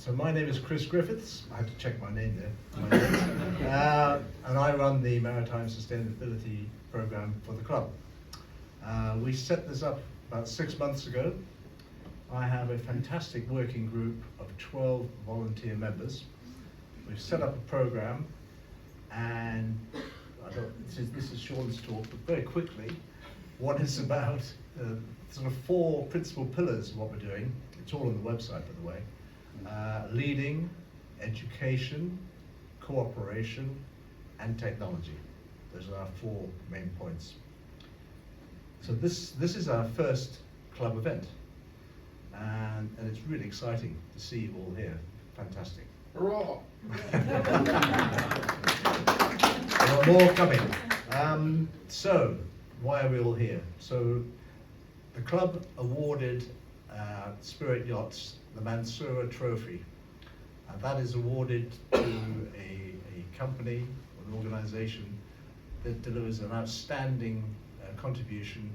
So my name is Chris Griffiths. I had to check my name there. And I run the Maritime Sustainability Program for the club. We set this up about 6 months ago. I have a fantastic working group of 12 volunteer members. We've set up a program, and this is Sean's talk, but very quickly, what it's about, sort of 4 principal pillars of what we're doing. It's all on the website, by the way. Leading, education, cooperation, and technology. Those are our 4 main points. So this is our first club event, and it's really exciting to see you all here. Fantastic. Hurrah! There are more coming. So, why are we all here? So, the club awarded Spirit Yachts the Mansura Trophy. That is awarded to a company, an organisation that delivers an outstanding contribution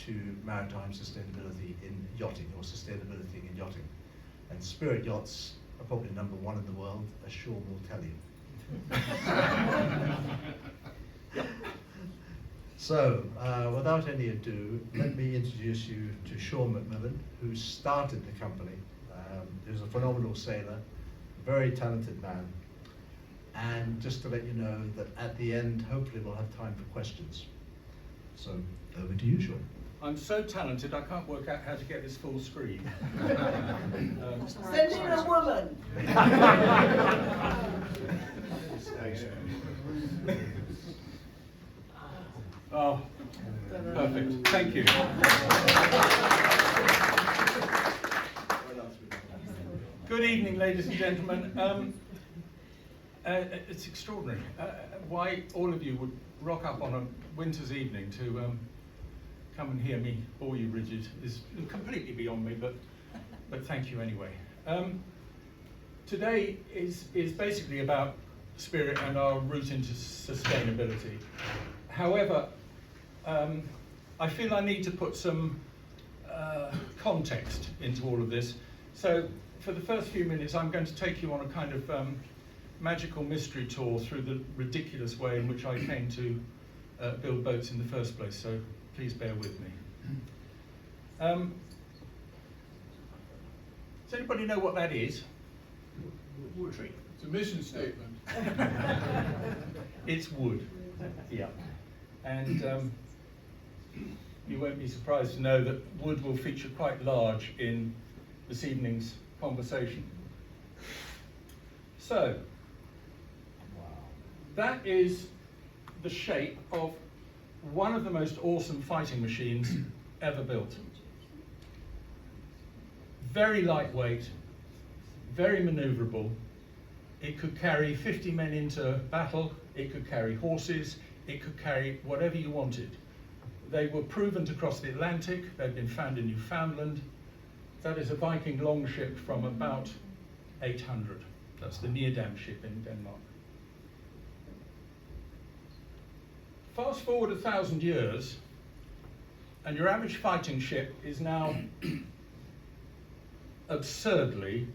to maritime sustainability in yachting, or sustainability in yachting. And Spirit Yachts are probably #1 in the world, as Sean will tell you. So, without any ado, let me introduce you to Sean McMillan, who started the company. He's a phenomenal sailor, very talented man. And just to let you know that at the end, hopefully we'll have time for questions. So, over to you, Sean. I'm so talented, I can't work out how to get this full screen. Send in a woman. Oh, perfect. Thank you. Good evening, ladies and gentlemen. It's extraordinary why all of you would rock up on a winter's evening to come and hear me bore you rigid is completely beyond me, but thank you anyway. Today is basically about Spirit and our route into sustainability. However, I feel I need to put some context into all of this. So for the first few minutes, I'm going to take you on a kind of magical mystery tour through the ridiculous way in which I came to build boats in the first place. So please bear with me. Does anybody know what that is? Wood tree. It's a mission statement. It's wood, yeah. And you won't be surprised to know that wood will feature quite large in this evening's conversation. So, that is the shape of one of the most awesome fighting machines ever built. Very lightweight, very maneuverable. It could carry 50 men into battle, it could carry horses, it could carry whatever you wanted. They were proven to cross the Atlantic, they've been found in Newfoundland. That is a Viking longship from about 800. That's the Needam ship in Denmark. Fast forward 1,000 years, and your average fighting ship is now absurdly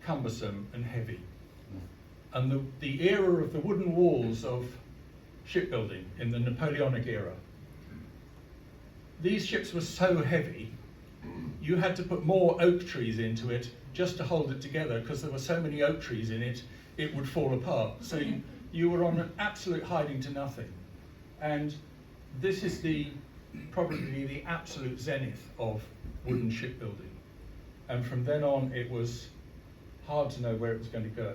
cumbersome and heavy. And the era of the wooden walls of shipbuilding in the Napoleonic era, these ships were so heavy, you had to put more oak trees into it just to hold it together, because there were so many oak trees in it, it would fall apart. So you were on an absolute hiding to nothing. And this is probably the absolute zenith of wooden shipbuilding. And from then on, it was hard to know where it was going to go.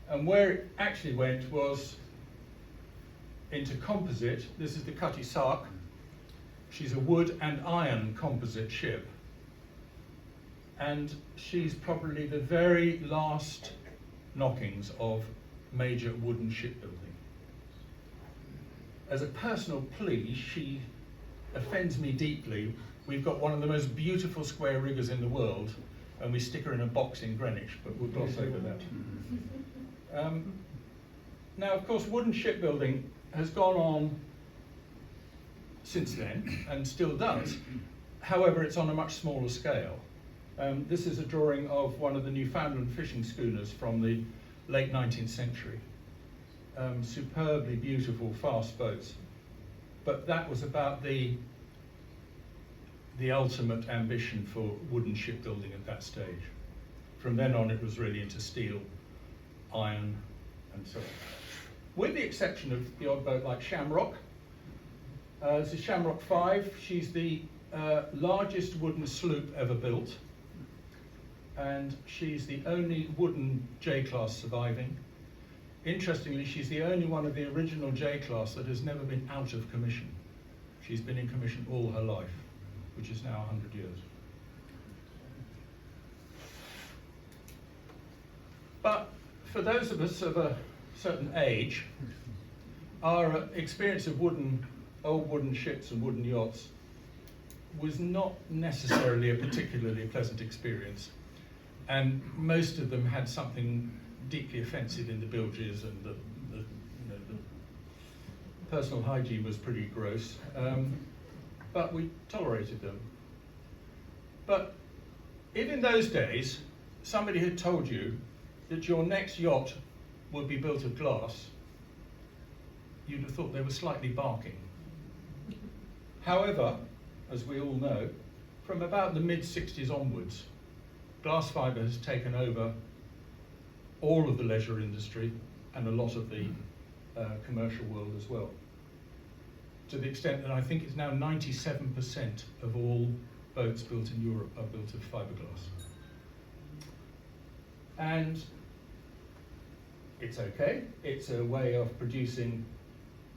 And where it actually went was into composite. This is the Cutty Sark. She's a wood and iron composite ship. And she's probably the very last knockings of major wooden shipbuilding. As a personal plea, she offends me deeply. We've got one of the most beautiful square riggers in the world, and we stick her in a box in Greenwich, but we'll gloss over that. Now, of course, wooden shipbuilding has gone on since then, and still does. However, it's on a much smaller scale. This is a drawing of one of the Newfoundland fishing schooners from the late 19th century. Superbly beautiful, fast boats. But that was about the ultimate ambition for wooden shipbuilding at that stage. From then on, it was really into steel, iron, and so on. With the exception of the odd boat like Shamrock. This is Shamrock 5. She's the largest wooden sloop ever built. And she's the only wooden J-class surviving. Interestingly, she's the only one of the original J-class that has never been out of commission. She's been in commission all her life, which is now 100 years. But for those of us of a certain age, our experience of old wooden ships and wooden yachts was not necessarily a particularly pleasant experience. And most of them had something deeply offensive in the bilges, and the personal hygiene was pretty gross. But we tolerated them. But if in those days somebody had told you that your next yacht would be built of glass, you'd have thought they were slightly barking. However, as we all know, from about the mid-60s onwards, glass fibre has taken over all of the leisure industry and a lot of the commercial world as well. To the extent that I think it's now 97% of all boats built in Europe are built of fiberglass. And it's okay. It's a way of producing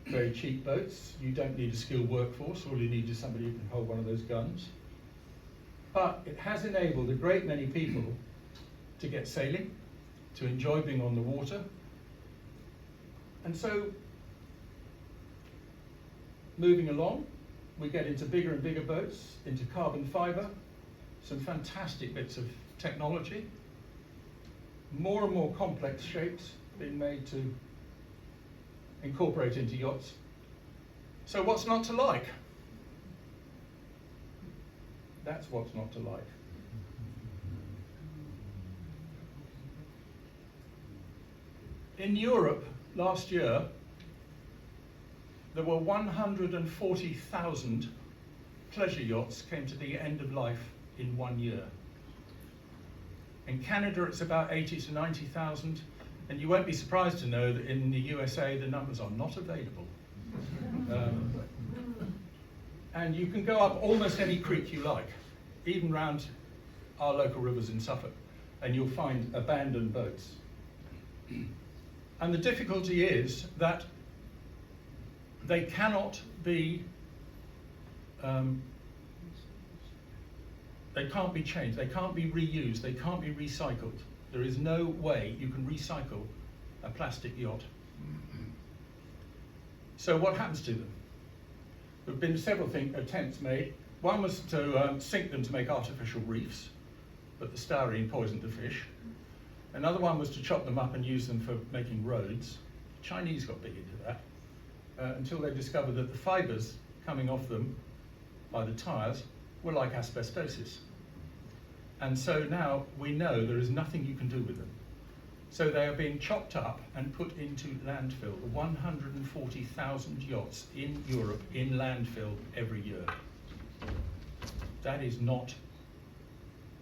very cheap boats. You don't need a skilled workforce. All you need is somebody who can hold one of those guns. But it has enabled a great many people to get sailing, to enjoy being on the water. And so, moving along, we get into bigger and bigger boats, into carbon fibre, some fantastic bits of technology, more and more complex shapes being made to incorporate into yachts. So what's not to like? That's what's not to like. In Europe, last year, there were 140,000 pleasure yachts came to the end of life in 1 year. In Canada, it's about 80 to 90,000, and you won't be surprised to know that in the USA, the numbers are not available. And you can go up almost any creek you like, even round our local rivers in Suffolk, and you'll find abandoned boats. And the difficulty is that they cannot be, they can't be changed, they can't be reused, they can't be recycled. There is no way you can recycle a plastic yacht. So what happens to them? There have been several attempts made. One was to sink them to make artificial reefs, but the styrene poisoned the fish. Another one was to chop them up and use them for making roads. The Chinese got big into that, until they discovered that the fibres coming off them by the tyres were like asbestosis. And so now we know there is nothing you can do with them. So they are being chopped up and put into landfill. 140,000 yachts in Europe in landfill every year. That is not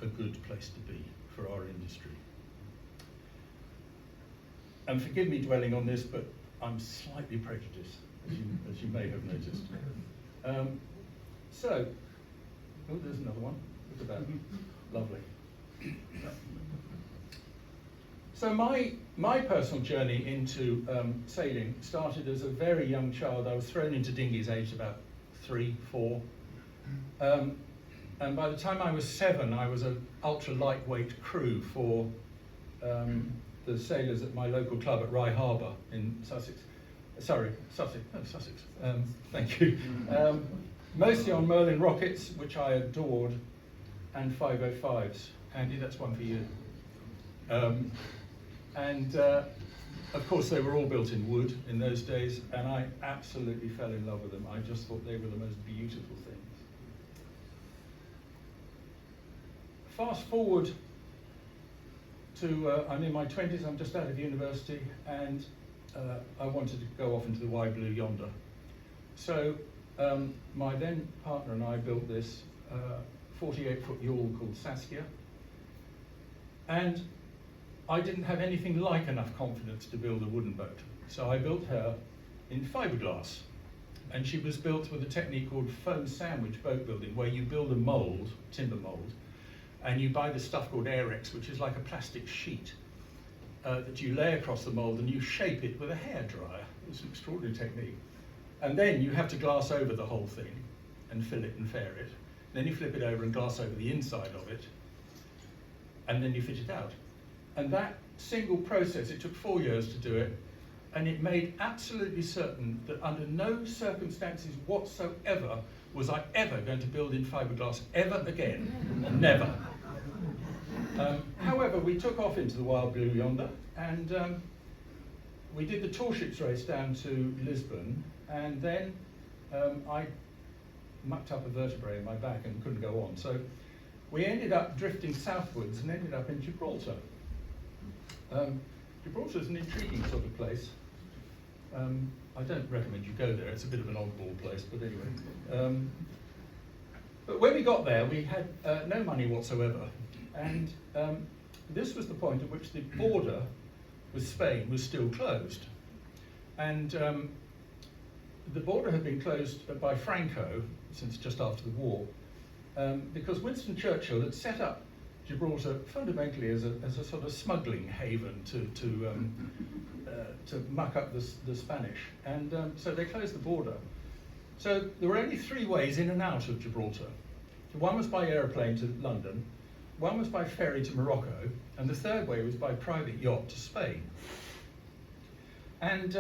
a good place to be for our industry. And forgive me dwelling on this, but I'm slightly prejudiced, as you may have noticed. Oh, there's another one. Look at that. Lovely. So my personal journey into sailing started as a very young child. I was thrown into dinghies aged about 3, 4. And by the time I was 7, I was an ultra lightweight crew for the sailors at my local club at Rye Harbour in Sussex. Sussex. Thank you. Mostly on Merlin rockets, which I adored, and 505s. Andy, that's one for you. Of course, they were all built in wood in those days, and I absolutely fell in love with them. I just thought they were the most beautiful things. fast forward to, I'm in my 20s, I'm just out of university, and I wanted to go off into the wide blue yonder. So my then partner and I built this 48-foot yawl called Saskia, and I didn't have anything like enough confidence to build a wooden boat. So I built her in fiberglass, and she was built with a technique called foam sandwich boat building, where you build a mold, timber mold, and you buy this stuff called Airex, which is like a plastic sheet that you lay across the mold, and you shape it with a hairdryer. It's an extraordinary technique. And then you have to glass over the whole thing and fill it and fair it. Then you flip it over and glass over the inside of it, and then you fit it out. And that single process, it took 4 years to do it, and it made absolutely certain that under no circumstances whatsoever was I ever going to build in fiberglass ever again. Never. However, we took off into the wild blue yonder, and we did the tall ships race down to Lisbon, and then I mucked up a vertebrae in my back and couldn't go on. So we ended up drifting southwards and ended up in Gibraltar. Gibraltar is an intriguing sort of place. I don't recommend you go there, it's a bit of an oddball place, but anyway. But when we got there, we had no money whatsoever, and this was the point at which the border with Spain was still closed. And the border had been closed by Franco since just after the war, because Winston Churchill had set up Gibraltar fundamentally as a sort of smuggling haven to muck up the Spanish, and so they closed the border. So there were only 3 ways in and out of Gibraltar. One was by aeroplane to London, one was by ferry to Morocco, and the third way was by private yacht to Spain. And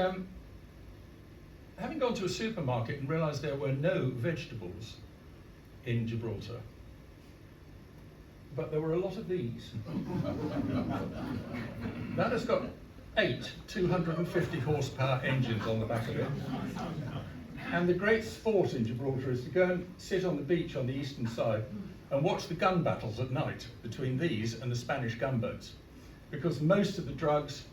having gone to a supermarket and realised there were no vegetables in Gibraltar, but there were a lot of these. That has got 8 250 horsepower engines on the back of it. And the great sport in Gibraltar is to go and sit on the beach on the eastern side and watch the gun battles at night between these and the Spanish gunboats. Because most of the drugs,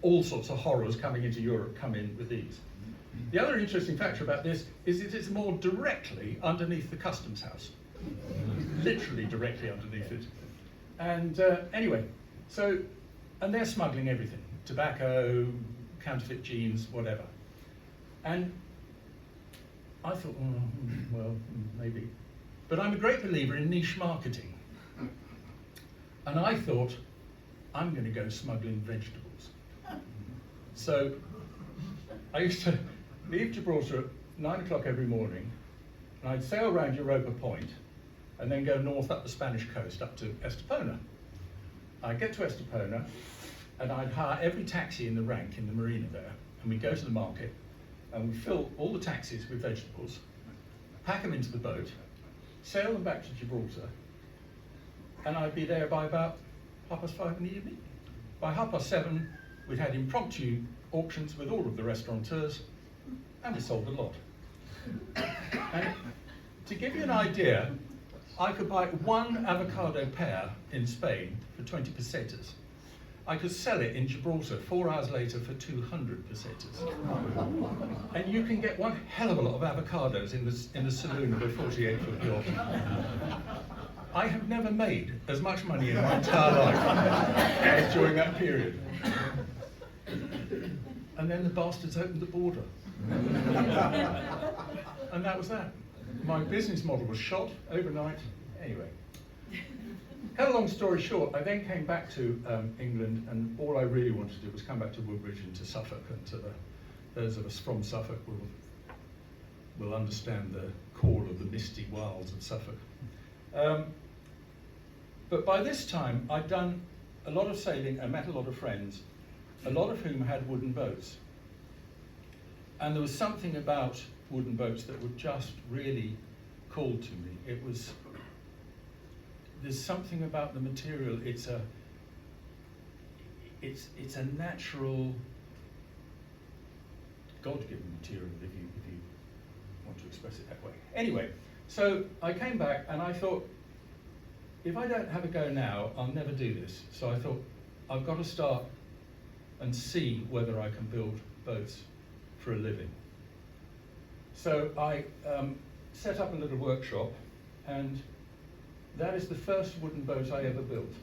all sorts of horrors coming into Europe, come in with these. The other interesting factor about this is it is more directly underneath the customs house. Literally directly underneath it. And anyway, so, and they're smuggling everything. Tobacco, counterfeit jeans, whatever. And I thought, well, maybe. But I'm a great believer in niche marketing. And I thought, I'm going to go smuggling vegetables. So I used to leave Gibraltar at 9 o'clock every morning, and I'd sail around Europa Point, and then go north up the Spanish coast up to Estepona. I'd get to Estepona, and I'd hire every taxi in the rank in the marina there, and we'd go to the market, and we'd fill all the taxis with vegetables, pack them into the boat, sail them back to Gibraltar, and I'd be there by about 5:30 in the evening. By 7:30, we'd had impromptu auctions with all of the restaurateurs, and we sold a lot. And to give you an idea, I could buy 1 avocado pear in Spain for 20 pesetas. I could sell it in Gibraltar 4 hours later for 200 pesetas. And you can get one hell of a lot of avocados in the saloon of a 48-foot yacht. I have never made as much money in my entire life as during that period. And then the bastards opened the border. And that was that. My business model was shot overnight. Anyway, cut a long story short, I then came back to England, and all I really wanted to do was come back to Woodbridge and to Suffolk, and to those of us from Suffolk will understand the call of the misty wilds of Suffolk. But by this time, I'd done a lot of sailing and met a lot of friends, a lot of whom had wooden boats. And there was something about wooden boats that were just really called to me. There's something about the material. It's a natural, God-given material, if you want to express it that way. Anyway, so I came back and I thought, if I don't have a go now, I'll never do this. So I thought, I've got to start and see whether I can build boats for a living. So I set up a little workshop, and that is the first wooden boat I ever built.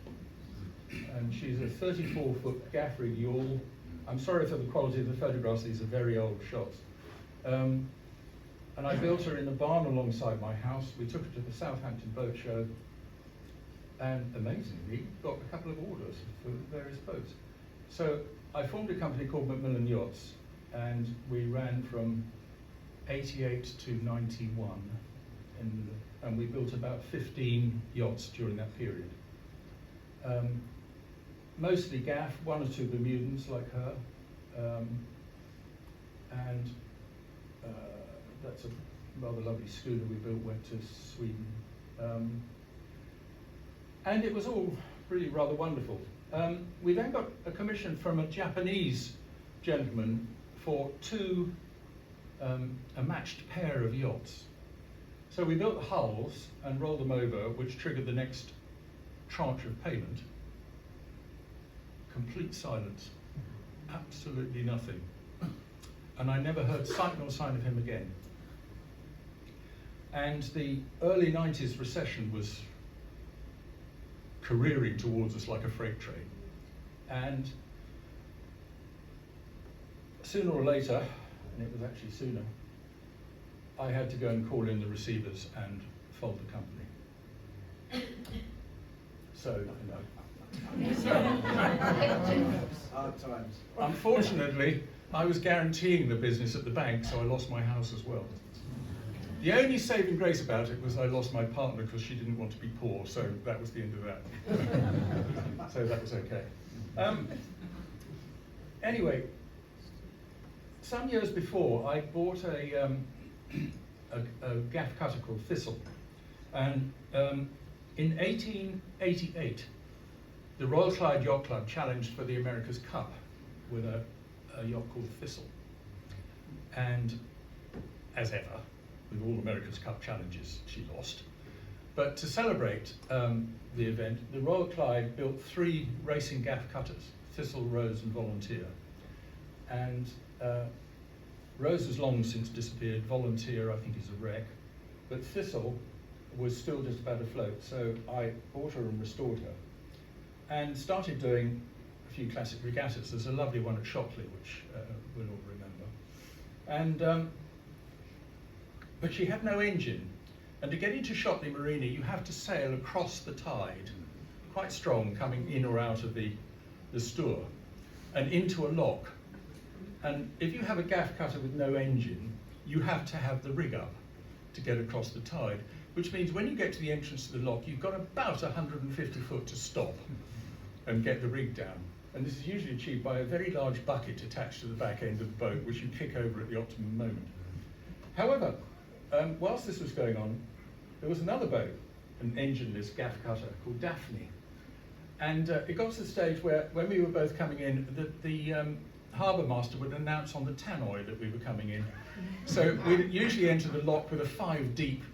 And she's a 34-foot gaff rig yawl. I'm sorry for the quality of the photographs, these are very old shots. And I built her in the barn alongside my house. We took her to the Southampton Boat Show, and amazingly got a couple of orders for various boats. So I formed a company called McMillan Yachts, and we ran from 88 to 91, and we built about 15 yachts during that period. Mostly gaff, one or two Bermudans like her, and that's a rather lovely schooner we built, went to Sweden. And it was all really rather wonderful. We then got a commission from a Japanese gentleman for a matched pair of yachts. So we built the hulls and rolled them over, which triggered the next tranche of payment. Complete silence, absolutely nothing. And I never heard sight nor sign of him again. And the early 90s recession was careering towards us like a freight train. And sooner or later, and it was actually sooner, I had to go and call in the receivers and fold the company. So, Hard times. unfortunately, I was guaranteeing the business at the bank, so I lost my house as well. The only saving grace about it was I lost my partner because she didn't want to be poor, so that was the end of that. So that was okay. Anyway, some years before, I bought a gaff cutter called Thistle, and in 1888, the Royal Thames Yacht Club challenged for the America's Cup with a yacht called Thistle. And as ever, with all America's Cup challenges, she lost. But to celebrate the event, the Royal Clyde built 3 racing gaff cutters, Thistle, Rose and Volunteer. And Rose has long since disappeared, Volunteer I think is a wreck, but Thistle was still just about afloat, so I bought her and restored her. And started doing a few classic regattas. There's a lovely one at Shockley, which we'll all remember. And but she had no engine, and to get into Shockley Marina, you have to sail across the tide, quite strong, coming in or out of the Stour, and into a lock. And if you have a gaff cutter with no engine, you have to have the rig up to get across the tide, which means when you get to the entrance to the lock, you've got about 150 foot to stop and get the rig down. And this is usually achieved by a very large bucket attached to the back end of the boat, which you kick over at the optimum moment. However, whilst this was going on, there was another boat, an engineless gaff cutter called Daphne. And it got to the stage where, when we were both coming in, the harbour master would announce on the tannoy that we were coming in. So we'd usually enter the lock with a 5-deep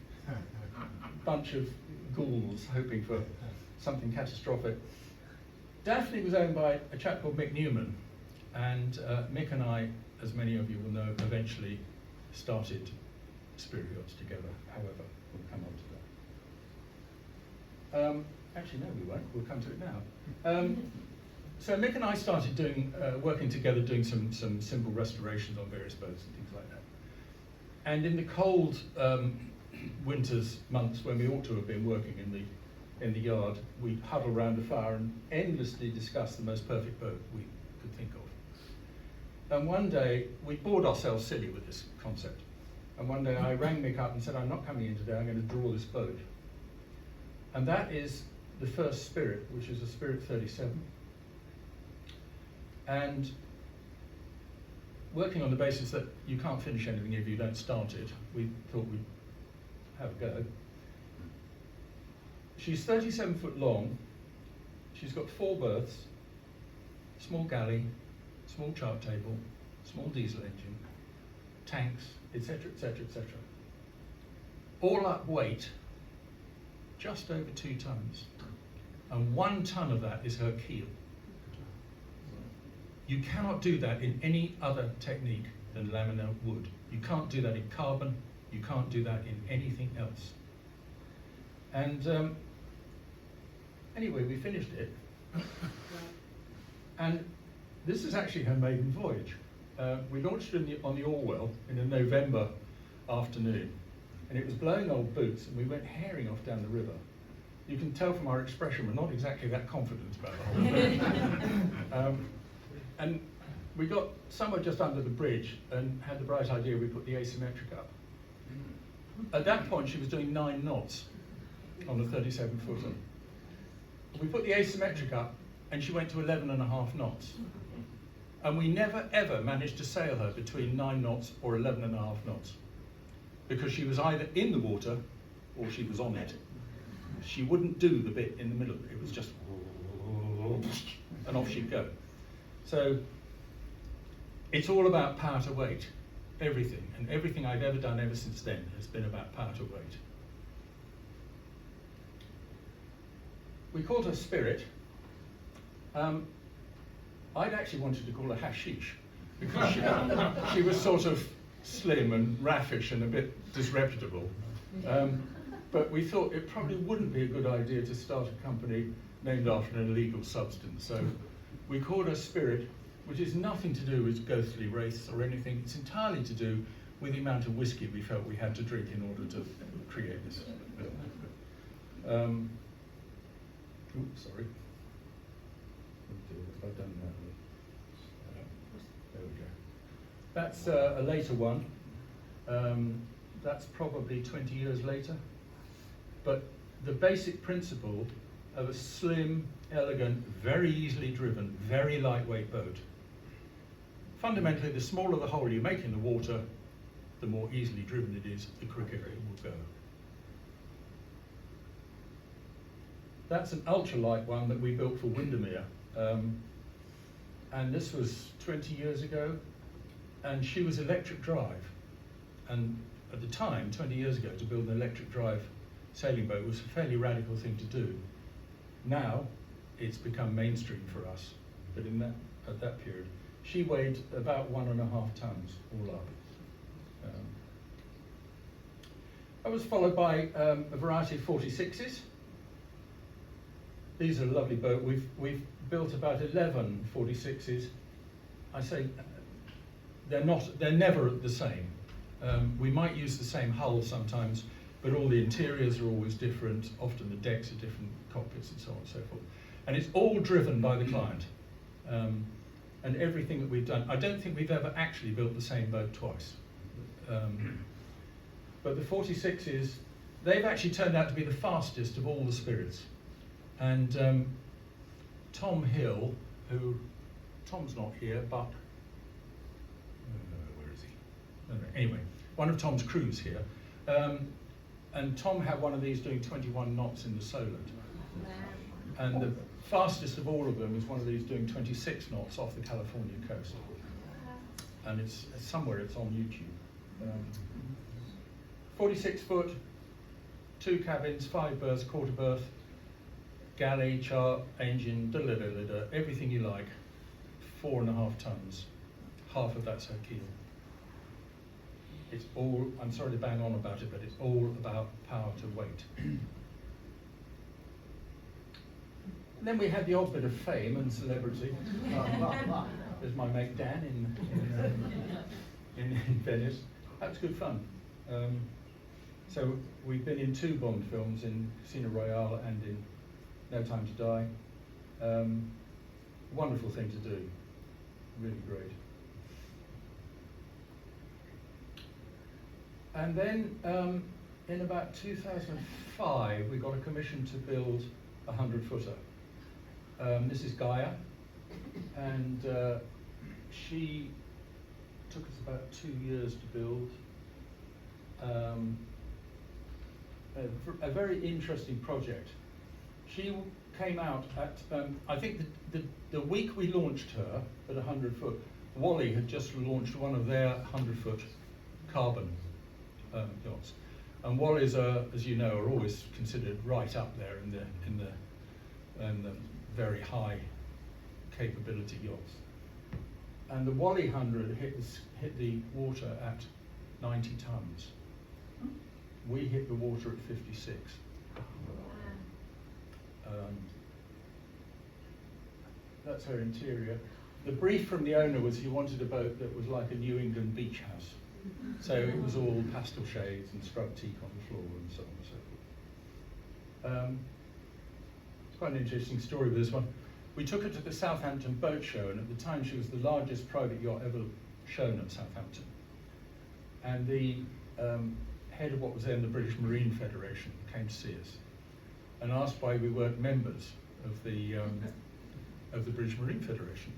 bunch of ghouls, hoping for something catastrophic. Daphne was owned by a chap called Mick Newman, and Mick and I, as many of you will know, eventually started Spirit Yachts together. However, we'll come on to that. Actually, no, we won't. We'll come to it now. So Mick and I started doing, working together, doing some simple restorations on various boats and things like that. And in the cold winter's months, when we ought to have been working in the yard, we'd huddle around a fire and endlessly discuss the most perfect boat we could think of. And one day, we bored ourselves silly with this concept. And one day I rang Mick up and said, I'm not coming in today, I'm going to draw this boat. And that is the first Spirit, which is a Spirit 37. And working on the basis that you can't finish anything if you don't start it, we thought we'd have a go. She's 37 foot long, she's got 4 berths, small galley, small chart table, small diesel engine, tanks, etc., etc., etc. All up weight just over 2 tons. And 1 ton of that is her keel. You cannot do that in any other technique than laminate wood. You can't do that in carbon, you can't do that in anything else. And anyway, we finished it. And this is actually her maiden voyage. We launched it on the Orwell in a November afternoon, and it was blowing old boots, and we went herring off down the river. You can tell from our expression we're not exactly that confident about the whole thing. And we got somewhere just under the bridge and had the bright idea we put the asymmetric up. At that point she was doing 9 knots on the 37-footer. We put the asymmetric up and she went to 11.5 knots. And we never ever managed to sail her between 9 knots or 11.5 knots, because she was either in the water or she was on it. She wouldn't do the bit in the middle. It was just, and off she'd go. So it's all about power to weight, everything. And everything I've ever done ever since then has been about power to weight. We called her Spirit. I'd actually wanted to call her Hashish, because she was sort of slim and raffish and a bit disreputable. But we thought it probably wouldn't be a good idea to start a company named after an illegal substance. So we called her Spirit, which is nothing to do with ghostly wraiths or anything. It's entirely to do with the amount of whiskey we felt we had to drink in order to create this. Oops, sorry. I've done that. There we go. That's a later one. That's probably 20 years later. But the basic principle of a slim, elegant, very easily driven, very lightweight boat. Fundamentally, the smaller the hole you make in the water, the more easily driven it is, the quicker it will go. That's an ultralight one that we built for Windermere. And this was 20 years ago, and she was electric drive. And at the time, 20 years ago, to build an electric drive sailing boat was a fairly radical thing to do. Now, it's become mainstream for us, but at that period, she weighed about 1.5 tons all up. That was followed by a variety of 46s. These are a lovely boat. We've built about 11 46s. I say they're never the same. We might use the same hull sometimes, but all the interiors are always different. Often the decks are different, cockpits and so on and so forth. And it's all driven by the client. And everything that we've done, I don't think we've ever actually built the same boat twice. But the 46s, they've actually turned out to be the fastest of all the Spirits. And Tom Hill, Tom's not here, but where is he? Anyway, one of Tom's crew's here. And Tom had one of these doing 21 knots in the Solent. And the fastest of all of them is one of these doing 26 knots off the California coast. And it's somewhere, it's on YouTube. 46 foot, 2 cabins, 5 berths, quarter berth, galley, chart, engine, everything you like, 4.5 tons. Half of that's her keel. It's all, I'm sorry to bang on about it, but it's all about power to weight. And then we had the odd bit of fame and celebrity. There's my mate Dan in Venice. That's good fun. So we've been in 2 Bond films, in Casino Royale and in No Time to Die. Wonderful thing to do, really great. And then in about 2005, we got a commission to build a 100-footer. This is Gaia, and she took us about 2 years to build. A very interesting project. She came out at, I think the week we launched her at 100 foot, Wally had just launched one of their 100-foot carbon yachts. And Wallies are, as you know, are always considered right up there in the very high capability yachts. And the Wally 100 hit the water at 90 tons. We hit the water at 56. That's her interior. The brief from the owner was he wanted a boat that was like a New England beach house. So it was all pastel shades and scrub teak on the floor and so on and so forth. It's quite an interesting story with this one. We took her to the Southampton Boat Show, and at the time she was the largest private yacht ever shown at Southampton. And the head of what was then the British Marine Federation came to see us and asked why we weren't members of the British Marine Federation.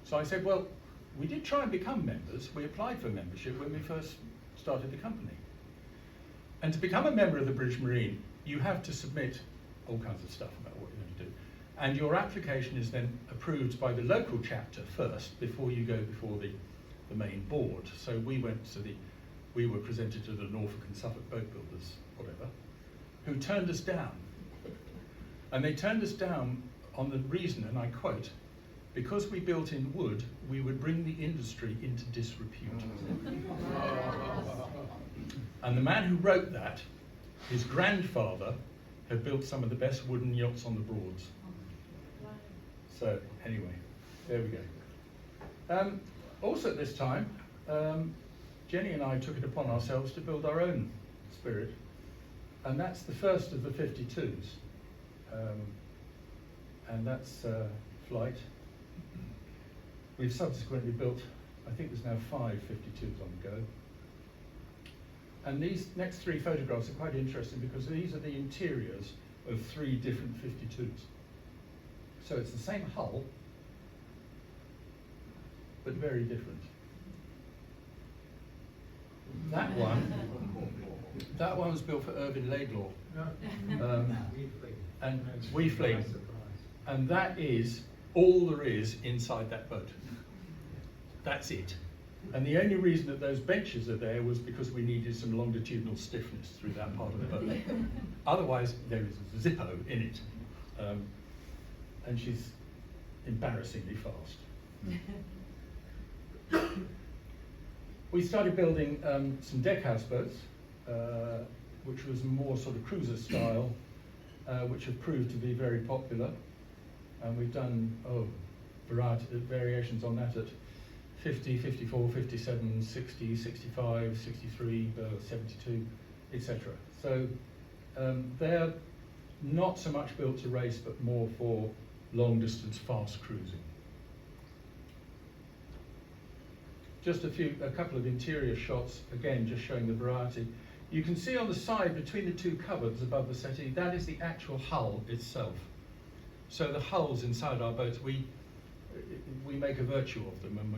So I said, well, we did try and become members. We applied for membership when we first started the company. And to become a member of the British Marine, you have to submit all kinds of stuff about what you're going to do. And your application is then approved by the local chapter first before you go before the main board. So we were presented to the Norfolk and Suffolk boat builders, whatever, who turned us down. And they turned us down on the reason, and I quote, because we built in wood, we would bring the industry into disrepute. And the man who wrote that, his grandfather, had built some of the best wooden yachts on the Broads. So anyway, there we go. Also at this time, Jenny and I took it upon ourselves to build our own Spirit, and that's the first of the 52s. And that's Flight. We've subsequently built, I think there's now 5 52s on the go. And these next 3 photographs are quite interesting because these are the interiors of 3 different 52s. So it's the same hull, but very different. That one was built for Irving Laidlaw. And Weefling. And that is all there is inside that boat. That's it. And the only reason that those benches are there was because we needed some longitudinal stiffness through that part of the boat. Otherwise, there is a Zippo in it. And she's embarrassingly fast. We started building some deckhouse boats, which was more sort of cruiser style, which have proved to be very popular. And we've done variations on that at 50, 54, 57, 60, 65, 63, 72, etc. So they're not so much built to race, but more for long distance fast cruising. Just a couple of interior shots, again just showing the variety. You can see on the side between the 2 cupboards above the settee, that is the actual hull itself. So the hulls inside our boats, we make a virtue of them, and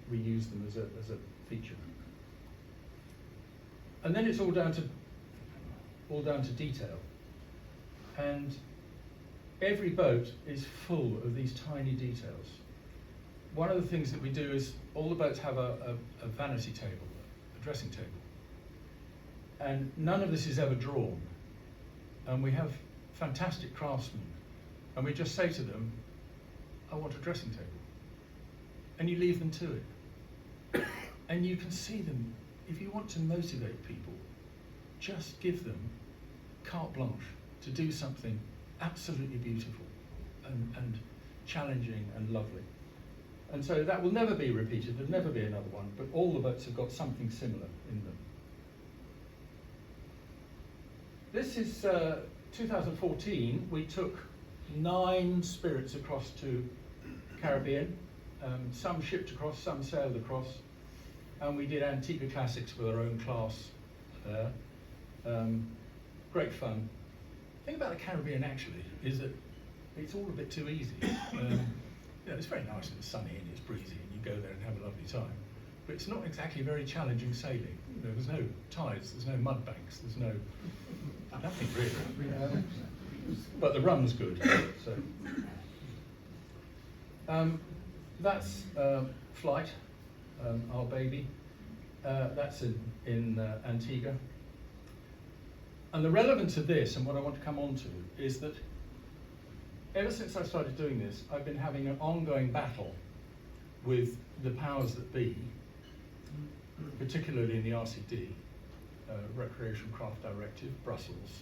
we use them as a feature. And then it's all down to detail. And every boat is full of these tiny details. One of the things that we do is all the boats have a vanity table, a dressing table. And none of this is ever drawn. And we have fantastic craftsmen. And we just say to them, I want a dressing table. And you leave them to it. And you can see them. If you want to motivate people, just give them carte blanche to do something absolutely beautiful and challenging and lovely. And so that will never be repeated, there'll never be another one, but all the boats have got something similar in them. This is 2014, we took 9 Spirits across to Caribbean, some shipped across, some sailed across, and we did Antigua Classics with our own class there. Great fun. The thing about the Caribbean actually is that it's all a bit too easy. It's very nice and it's sunny and it's breezy and you go there and have a lovely time. But it's not exactly very challenging sailing. There's no tides, there's no mud banks, there's nothing really. But the rum's good. So that's Flight, our baby. That's in Antigua. And the relevance of this, and what I want to come on to, is that ever since I started doing this, I've been having an ongoing battle with the powers that be, particularly in the RCD, Recreation Craft Directive, Brussels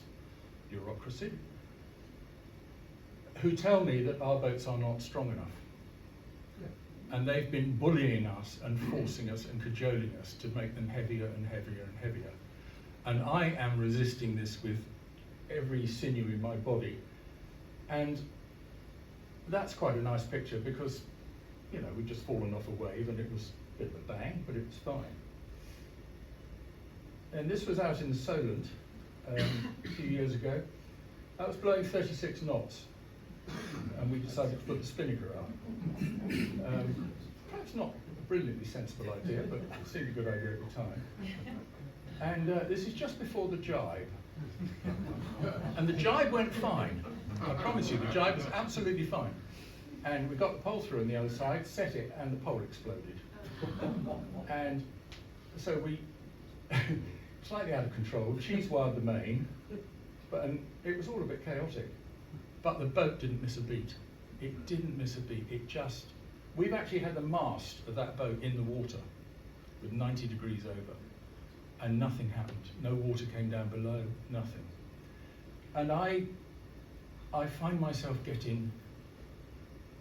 bureaucracy, who tell me that our boats are not strong enough. And they've been bullying us and forcing us and cajoling us to make them heavier and heavier and heavier. And I am resisting this with every sinew in my body. And that's quite a nice picture because, you know, we'd just fallen off a wave and it was a bit of a bang, but it was fine. And this was out in the Solent a few years ago. That was blowing 36 knots. And we decided to put the spinnaker up. Perhaps not a brilliantly sensible idea, but it seemed a good idea at the time. And this is just before the jibe. And the jibe went fine. I promise you, the jibe was absolutely fine. And we got the pole through on the other side, set it, and the pole exploded. And so we, slightly out of control, cheese wired the main, and it was all a bit chaotic. But the boat didn't miss a beat. It didn't miss a beat. It just, we've actually had the mast of that boat in the water with 90 degrees over, and nothing happened. No water came down below, nothing. And I find myself getting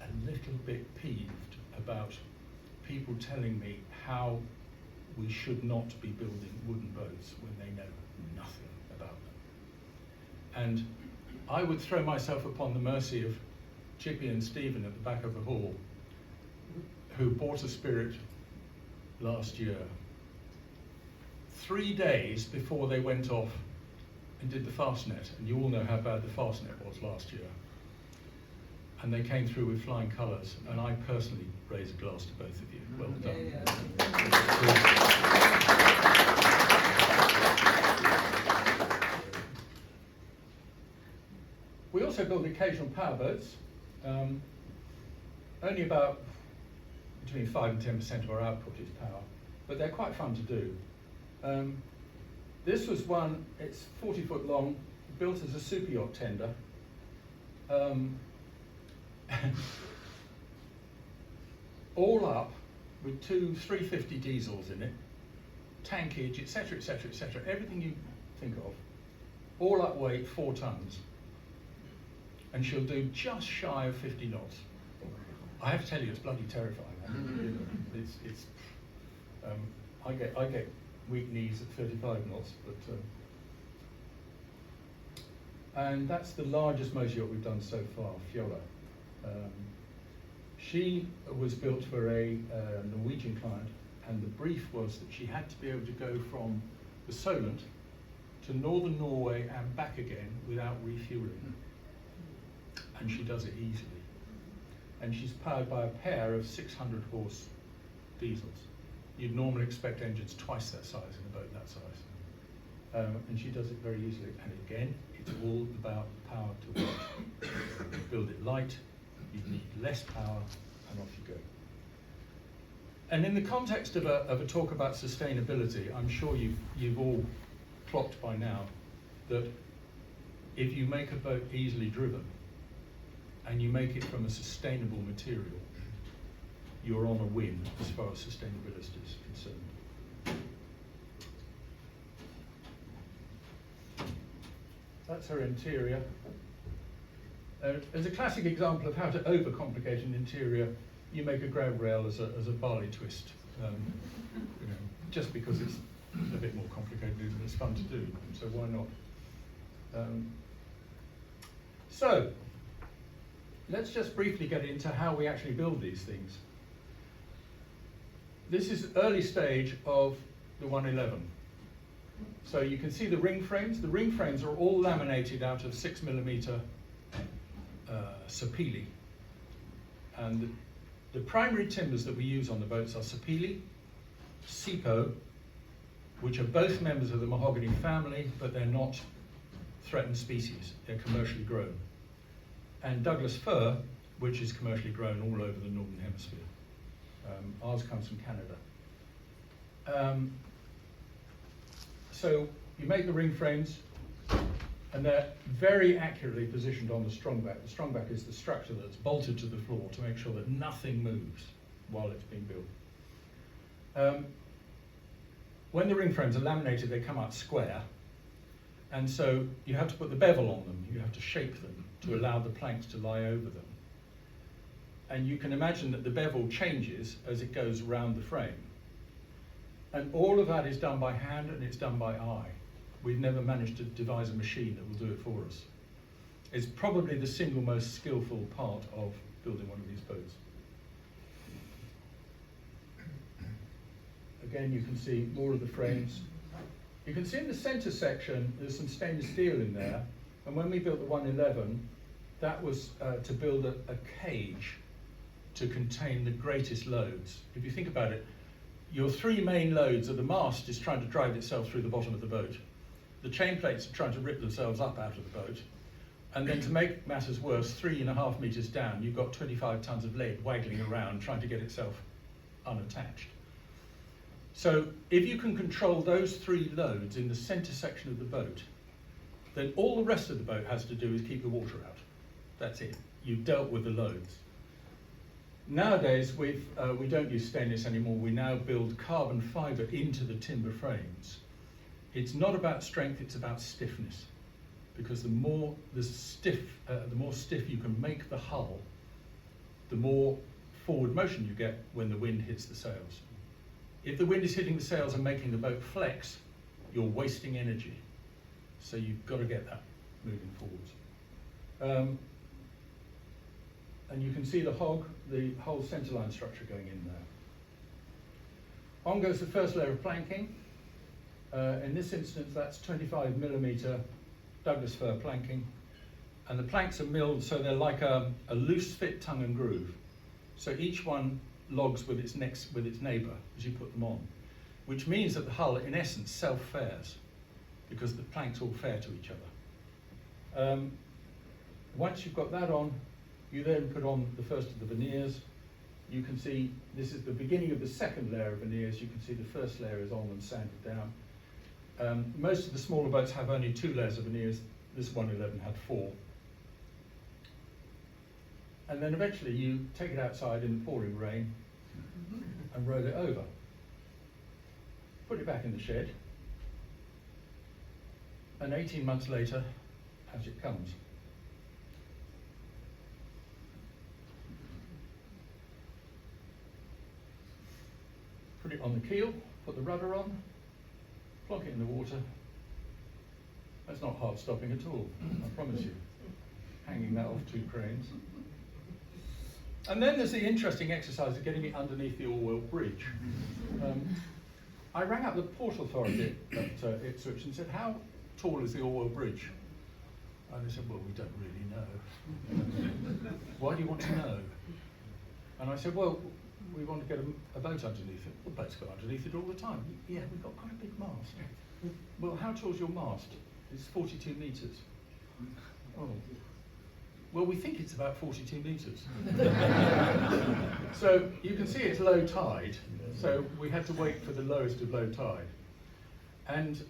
a little bit peeved about people telling me how we should not be building wooden boats when they know nothing about them. And I would throw myself upon the mercy of Chippy and Stephen at the back of the hall, who bought a Spirit last year, 3 days before they went off and did the Fastnet, and you all know how bad the Fastnet was last year. And they came through with flying colours, and I personally raise a glass to both of you. Well done. We also build occasional powerboats, only about between 5 and 10% of our output is power, but they're quite fun to do. This was one, it's 40 foot long, built as a super yacht tender. All up with 2 350 diesels in it, tankage, etc., etc., etc., everything you think of. All up weight 4 tons. And she'll do just shy of 50 knots. I have to tell you, it's bloody terrifying. I get weak knees at 35 knots, but and that's the largest motor yacht we've done so far, Fjola. She was built for a Norwegian client, and the brief was that she had to be able to go from the Solent to northern Norway and back again without refueling. And she does it easily. And she's powered by a pair of 600 horse diesels. You'd normally expect engines twice that size in a boat that size. And she does it very easily. And again, it's all about power to weight. Build it light, you need less power, and off you go. And in the context of a talk about sustainability, I'm sure you've all clocked by now that if you make a boat easily driven, and you make it from a sustainable material, you're on a win as far as sustainability is concerned. That's her interior. As a classic example of how to overcomplicate an interior, you make a grab rail as a barley twist, you know, just because it's a bit more complicated and it's fun to do, so why not? So, let's just briefly get into how we actually build these things. This is early stage of the 111. So you can see the ring frames. The ring frames are all laminated out of 6mm sapele. And the primary timbers that we use on the boats are sapele, sipo, which are both members of the mahogany family, but they're not threatened species. They're commercially grown. And Douglas fir, which is commercially grown all over the Northern Hemisphere. Ours comes from Canada. So you make the ring frames, and they're very accurately positioned on the strongback. The strongback is the structure that's bolted to the floor to make sure that nothing moves while it's being built. When the ring frames are laminated, they come out square, and so you have to put the bevel on them. You have to shape them to allow the planks to lie over them. And you can imagine that the bevel changes as it goes around the frame. And all of that is done by hand, and it's done by eye. We've never managed to devise a machine that will do it for us. It's probably the single most skillful part of building one of these boats. Again, you can see more of the frames. You can see in the center section, there's some stainless steel in there. And when we built the 111, that was to build a cage to contain the greatest loads. If you think about it, your three main loads are the mast is trying to drive itself through the bottom of the boat. The chain plates are trying to rip themselves up out of the boat. And then to make matters worse, 3.5 meters down, you've got 25 tons of lead waggling around trying to get itself unattached. So if you can control those three loads in the center section of the boat, then all the rest of the boat has to do is keep the water out. That's it. You've dealt with the loads. Nowadays, we don't use stainless anymore. We now build carbon fiber into the timber frames. It's not about strength, it's about stiffness. Because the more stiff you can make the hull, the more forward motion you get when the wind hits the sails. If the wind is hitting the sails and making the boat flex, you're wasting energy. So you've got to get that moving forwards. And you can see the whole centerline structure going in there. On goes the first layer of planking. In this instance, that's 25mm Douglas fir planking. And the planks are milled so they're like a loose fit tongue and groove. So each one logs with its neighbour as you put them on, which means that the hull, in essence, self-fares because the planks all fare to each other. Once you've got that on, you then put on the first of the veneers. You can see this is the beginning of the second layer of veneers. You can see the first layer is on and sanded down. Most of the smaller boats have only 2 layers of veneers. This 111 had 4. And then eventually you take it outside in the pouring rain and roll it over. Put it back in the shed. And 18 months later, as it comes. Put it on the keel, put the rudder on, plonk it in the water. That's not hard stopping at all, I promise you. Hanging that off 2 cranes. And then there's the interesting exercise of getting it underneath the Orwell Bridge. I rang up the Port Authority at Ipswich and said, how tall is the Orwell Bridge? And they said, well, we don't really know. Why do you want to know? And I said, well, we want to get a boat underneath it. Well, boats go underneath it all the time. Yeah, we've got quite a big mast. Well, how tall's your mast? It's 42 metres. Oh. Well, we think it's about 42 metres. So you can see it's low tide. So we had to wait for the lowest of low tide. And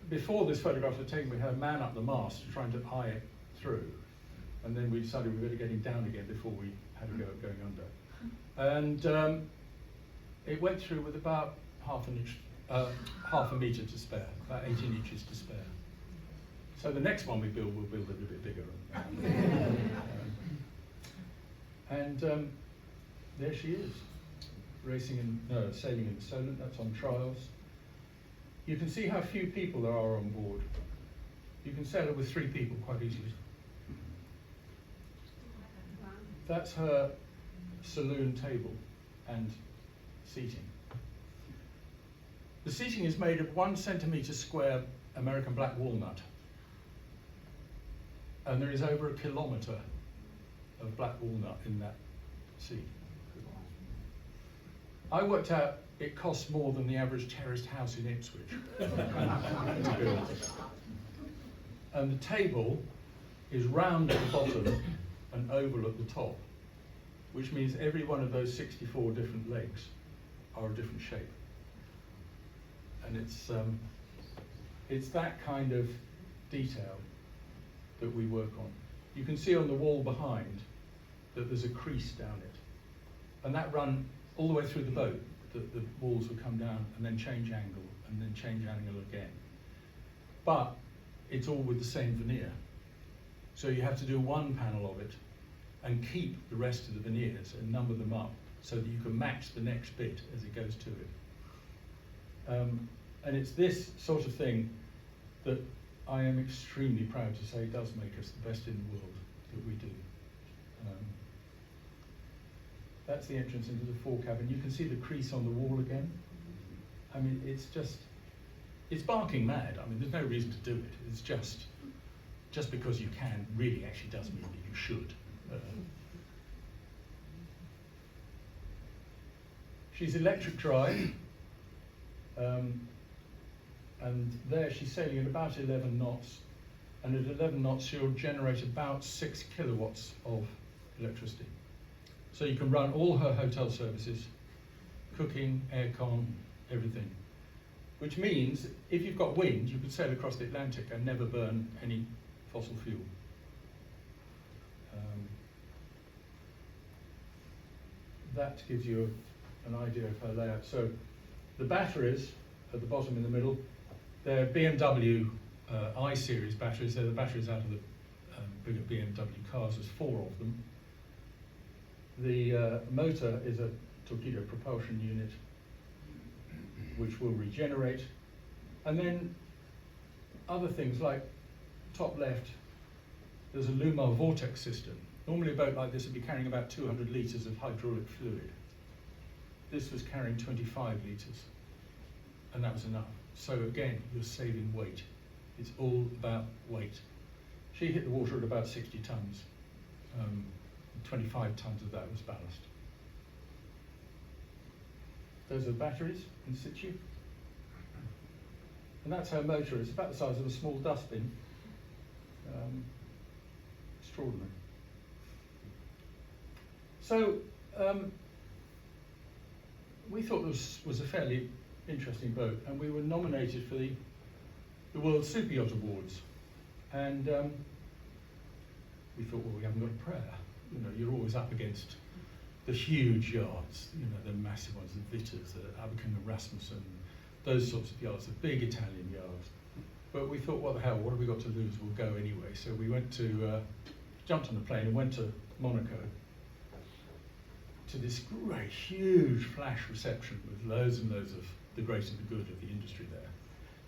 before this photograph was taken, we had a man up the mast trying to eye it through. And then we decided we better get him down again before we had a go at going under. And it went through with about half a metre to spare, about 18 inches to spare. So the next one we build, we'll build a little bit bigger. And there she is, sailing in the Solent. That's on trials. You can see how few people there are on board. You can sail it with 3 people quite easily. That's her saloon table and seating. The seating is made of 1 centimetre square American black walnut. And there is over 1 kilometre of black walnut in that seat. I worked out it costs more than the average terraced house in Ipswich to build. And the table is round at the bottom and oval at the top, which means every one of those 64 different legs are a different shape. And it's it's that kind of detail that we work on. You can see on the wall behind that there's a crease down it. And that run all the way through the boat, the walls would come down and then change angle and then change angle again. But it's all with the same veneer. So you have to do one panel of it and keep the rest of the veneers and number them up so that you can match the next bit as it goes to it. And it's this sort of thing that I am extremely proud to say does make us the best in the world that we do. That's the entrance into the fore cabin. You can see the crease on the wall again. I mean, it's barking mad. I mean, there's no reason to do it. It's just because you can really actually does mean that you should. She's electric drive, and there she's sailing at about 11 knots, and at 11 knots she'll generate about 6 kilowatts of electricity. So you can run all her hotel services, cooking, aircon, everything. Which means if you've got wind, you could sail across the Atlantic and never burn any fossil fuel. That gives you an idea of her layout. So the batteries at the bottom in the middle, they're BMW I-series batteries. They're the batteries out of the bigger BMW cars. There's 4 of them. The motor is a torpedo propulsion unit which will regenerate. And then other things like top left, there's a Lumar vortex system. Normally a boat like this would be carrying about 200 litres of hydraulic fluid. This was carrying 25 litres, and that was enough. So again, you're saving weight. It's all about weight. She hit the water at about 60 tonnes. 25 tonnes of that was ballast. Those are the batteries in situ. And that's her motor. It's about the size of a small dustbin. Extraordinary. So we thought this was a fairly interesting boat, and we were nominated for the World Super Yacht Awards. And we thought, well, we haven't got a prayer. You know, you're always up against the huge yachts, you know, the massive ones, the Vitters, the Abercrombie and Rasmussen, those sorts of yachts, the big Italian yachts. But we thought, what the hell, what have we got to lose? We'll go anyway. So we went to, jumped on a plane and went to Monaco to this great, huge flash reception with loads and loads of the great and the good of the industry there.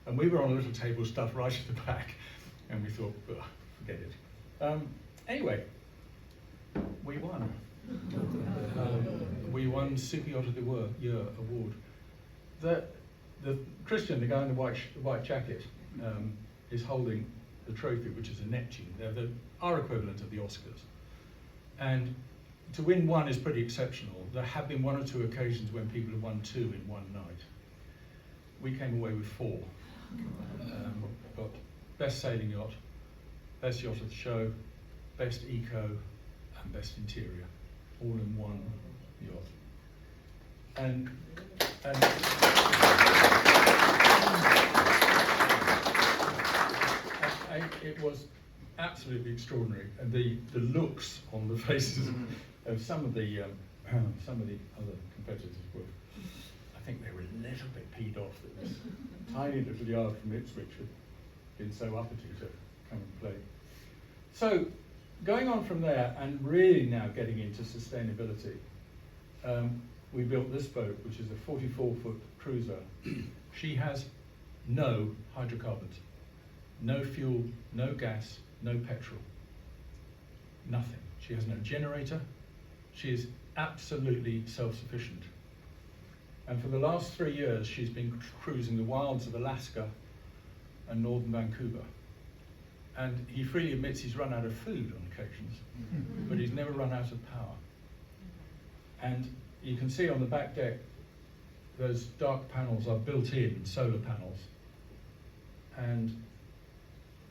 And we were on a little table stuff right at the back, and we thought, forget it. Anyway, we won. We won Super Yacht of the Year award. The Christian, the guy in the white jacket, is holding the trophy, which is a Neptune. They're our equivalent of the Oscars. And to win 1 is pretty exceptional. There have been 1 or 2 occasions when people have won 2 in one night. We came away with 4. Got best sailing yacht, best yacht of the show, best eco, and best interior, all in one yacht. And it was absolutely extraordinary, and the looks on the faces of some of the other competitors were, I think they were a little bit peed off that this tiny little yard from Ipswich had been so uppity to come and play. So going on from there and really now getting into sustainability, we built this boat, which is a 44-foot cruiser. She has no hydrocarbons, no fuel, no gas, no petrol, nothing. She has no generator. She is absolutely self-sufficient. And for the last 3 years, she's been cruising the wilds of Alaska and northern Vancouver. And he freely admits he's run out of food on occasions, but he's never run out of power. And you can see on the back deck, those dark panels are built-in solar panels. And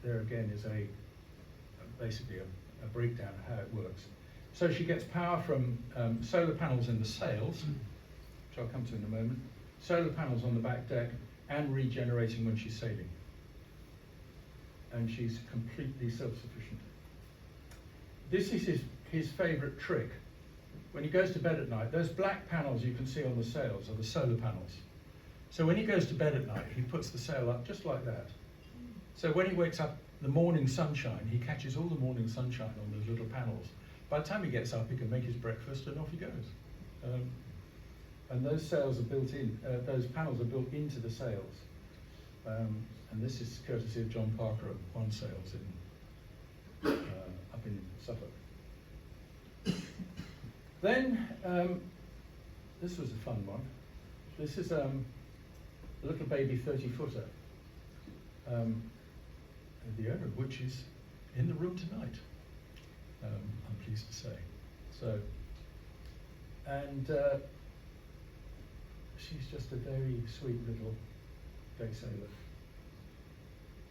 there again is basically a breakdown of how it works. So she gets power from solar panels in the sails, which I'll come to in a moment, solar panels on the back deck, and regenerating when she's sailing. and she's completely self-sufficient. This is his favourite trick. When he goes to bed at night, those black panels you can see on the sails are the solar panels. So when he goes to bed at night, he puts the sail up just like that. So when he wakes up, the morning sunshine, he catches all the morning sunshine on those little panels. By the time he gets up, he can make his breakfast and off he goes. And those sails are built in, those panels are built into the sails. And this is courtesy of John Parker at One Sails up in Suffolk. Then, this was a fun one. This is a little baby 30-footer, the owner of which is in the room tonight, I'm pleased to say. So, and she's just a very sweet little day sailor.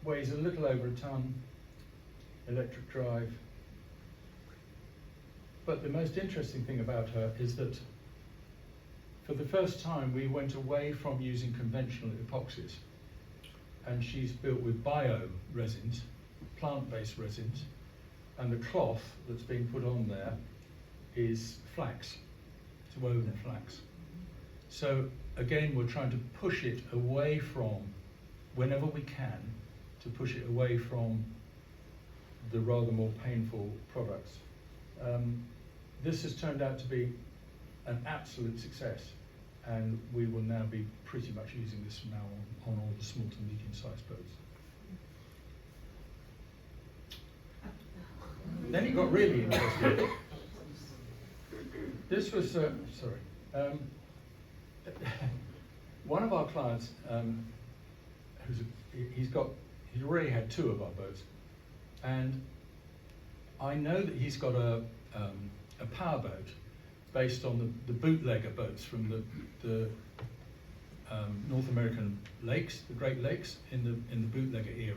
Weighs a little over a ton, electric drive. But the most interesting thing about her is that for the first time we went away from using conventional epoxies, and she's built with bio resins, plant-based resins, and the cloth that's being put on there is flax. It's woven flax. So again, we're trying to push it away from, whenever we can, to push it away from the rather more painful products. This has turned out to be an absolute success, and we will now be pretty much using this from now on all the small to medium-sized boats. Then it got really interesting. This was, one of our clients, he's already had 2 of our boats, and I know that he's got a powerboat based on the bootlegger boats from the North American lakes, the Great Lakes, in the bootlegger era,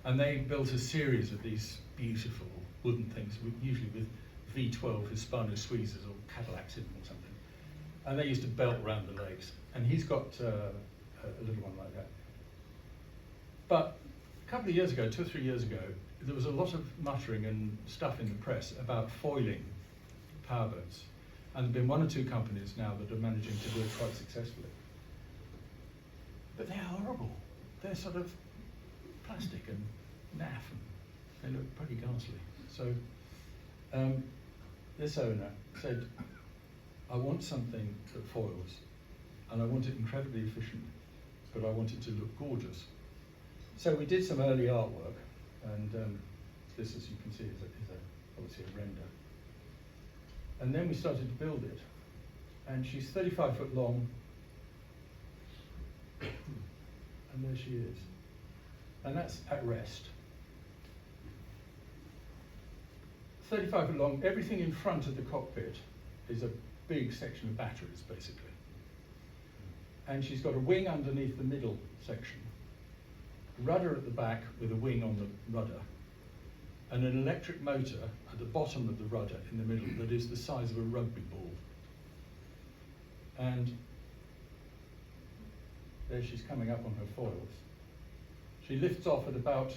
and they built a series of these beautiful wooden things, usually with V12 Hispano Suizes or Cadillacs in them or something, and they used to belt around the lakes. And he's got a little one like that. But a couple of years ago, 2 or 3 years ago, there was a lot of muttering and stuff in the press about foiling powerboats. And there have been 1 or 2 companies now that are managing to do it quite successfully. But they're horrible. They're sort of plastic and naff, and they look pretty ghastly. So this owner said, I want something that foils, and I want it incredibly efficient, but I want it to look gorgeous. So we did some early artwork, and this, as you can see, is obviously a render. And then we started to build it, and she's 35 foot long, and there she is. And that's at rest. 35 foot long, everything in front of the cockpit is a big section of batteries, basically. And she's got a wing underneath the middle section, rudder at the back with a wing on the rudder, and an electric motor at the bottom of the rudder in the middle that is the size of a rugby ball. And there she's coming up on her foils. She lifts off at about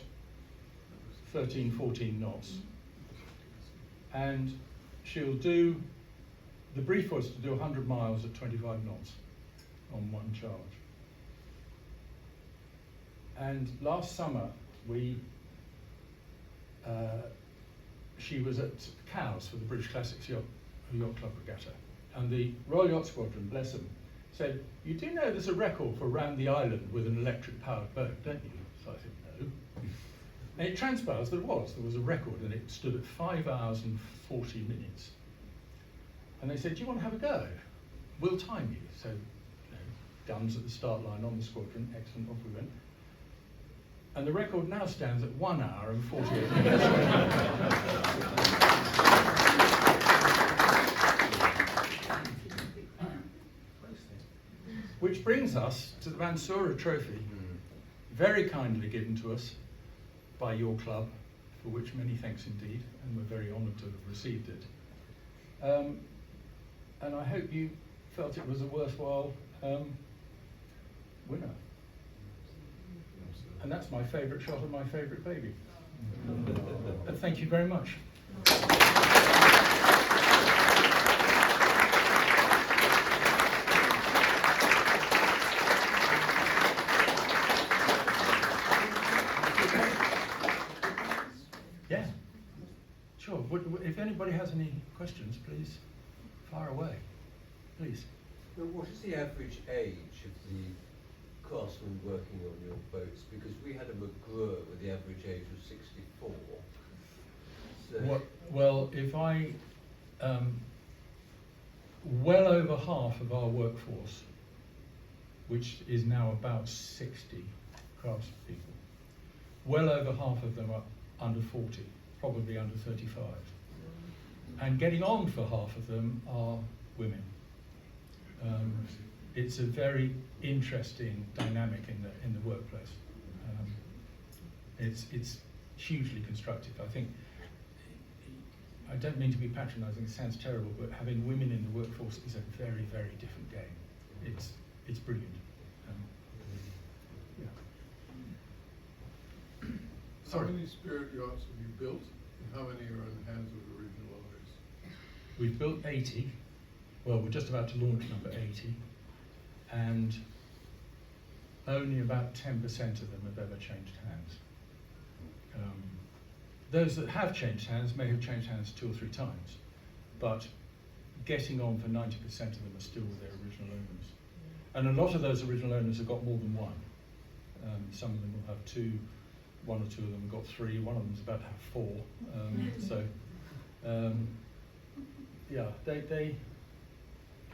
13, 14 knots. And she'll do, the brief was to do 100 miles at 25 knots on one charge. And last summer, she was at Cowes for the British Classics Yacht Club Regatta. And the Royal Yacht Squadron, bless them, said, you do know there's a record for around the island with an electric powered boat, don't you? So I said, no. And it transpires there was a record, and it stood at 5 hours and 40 minutes. And they said, do you want to have a go? We'll time you. So, guns at the start line on the squadron, excellent, off we went. And the record now stands at 1 hour and 48 minutes. Which brings us to the Mansura Trophy, very kindly given to us by your club, for which many thanks indeed, and we're very honoured to have received it. And I hope you felt it was a worthwhile winner. And that's my favourite shot of my favourite baby. Thank you very much. Yeah, sure. If anybody has any questions, please fire away. Please. Now, what is the average age of the craftsmen working on your boats? Because we had a McGruer with the average age of 64. So Well, if I, well over half of our workforce, which is now about 60 craftspeople, well over half of them are under 40, probably under 35. And getting on for half of them are women. It's a very interesting dynamic in the workplace. It's hugely constructive. I don't mean to be patronising, it sounds terrible, but having women in the workforce is a very, very different game. It's brilliant. How many Spirit Yachts have you built, and how many are in the hands of original owners? We've built 80. Well, we're just about to launch number 80, and only about 10% of them have ever changed hands. Those that have changed hands may have changed hands 2 or 3 times, but getting on for 90% of them are still with their original owners. And a lot of those original owners have got more than one. Some of them will have 2, 1 or 2 of them have got 3, one of them's about to have 4.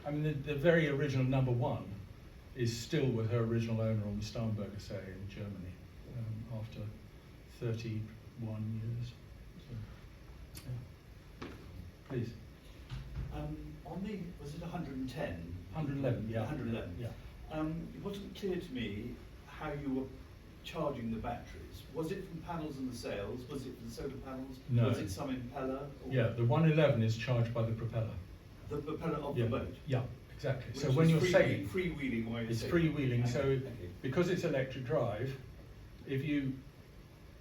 The very original number 1 is still with her original owner on the Starnberger See in Germany after 31 years. So, yeah. Please. On the, was it 110? 111, yeah. 111. Yeah. It wasn't clear to me how you were charging the batteries. Was it from panels and the sails? Was it from the solar panels? No. Was it some impeller? Or Yeah, the 111 is charged by the propeller. the propeller of Yeah. the boat? Yeah, exactly. Which So when is you're sailing, freewheeling while you're it's sailing. freewheeling. So Okay. because it's electric drive, if you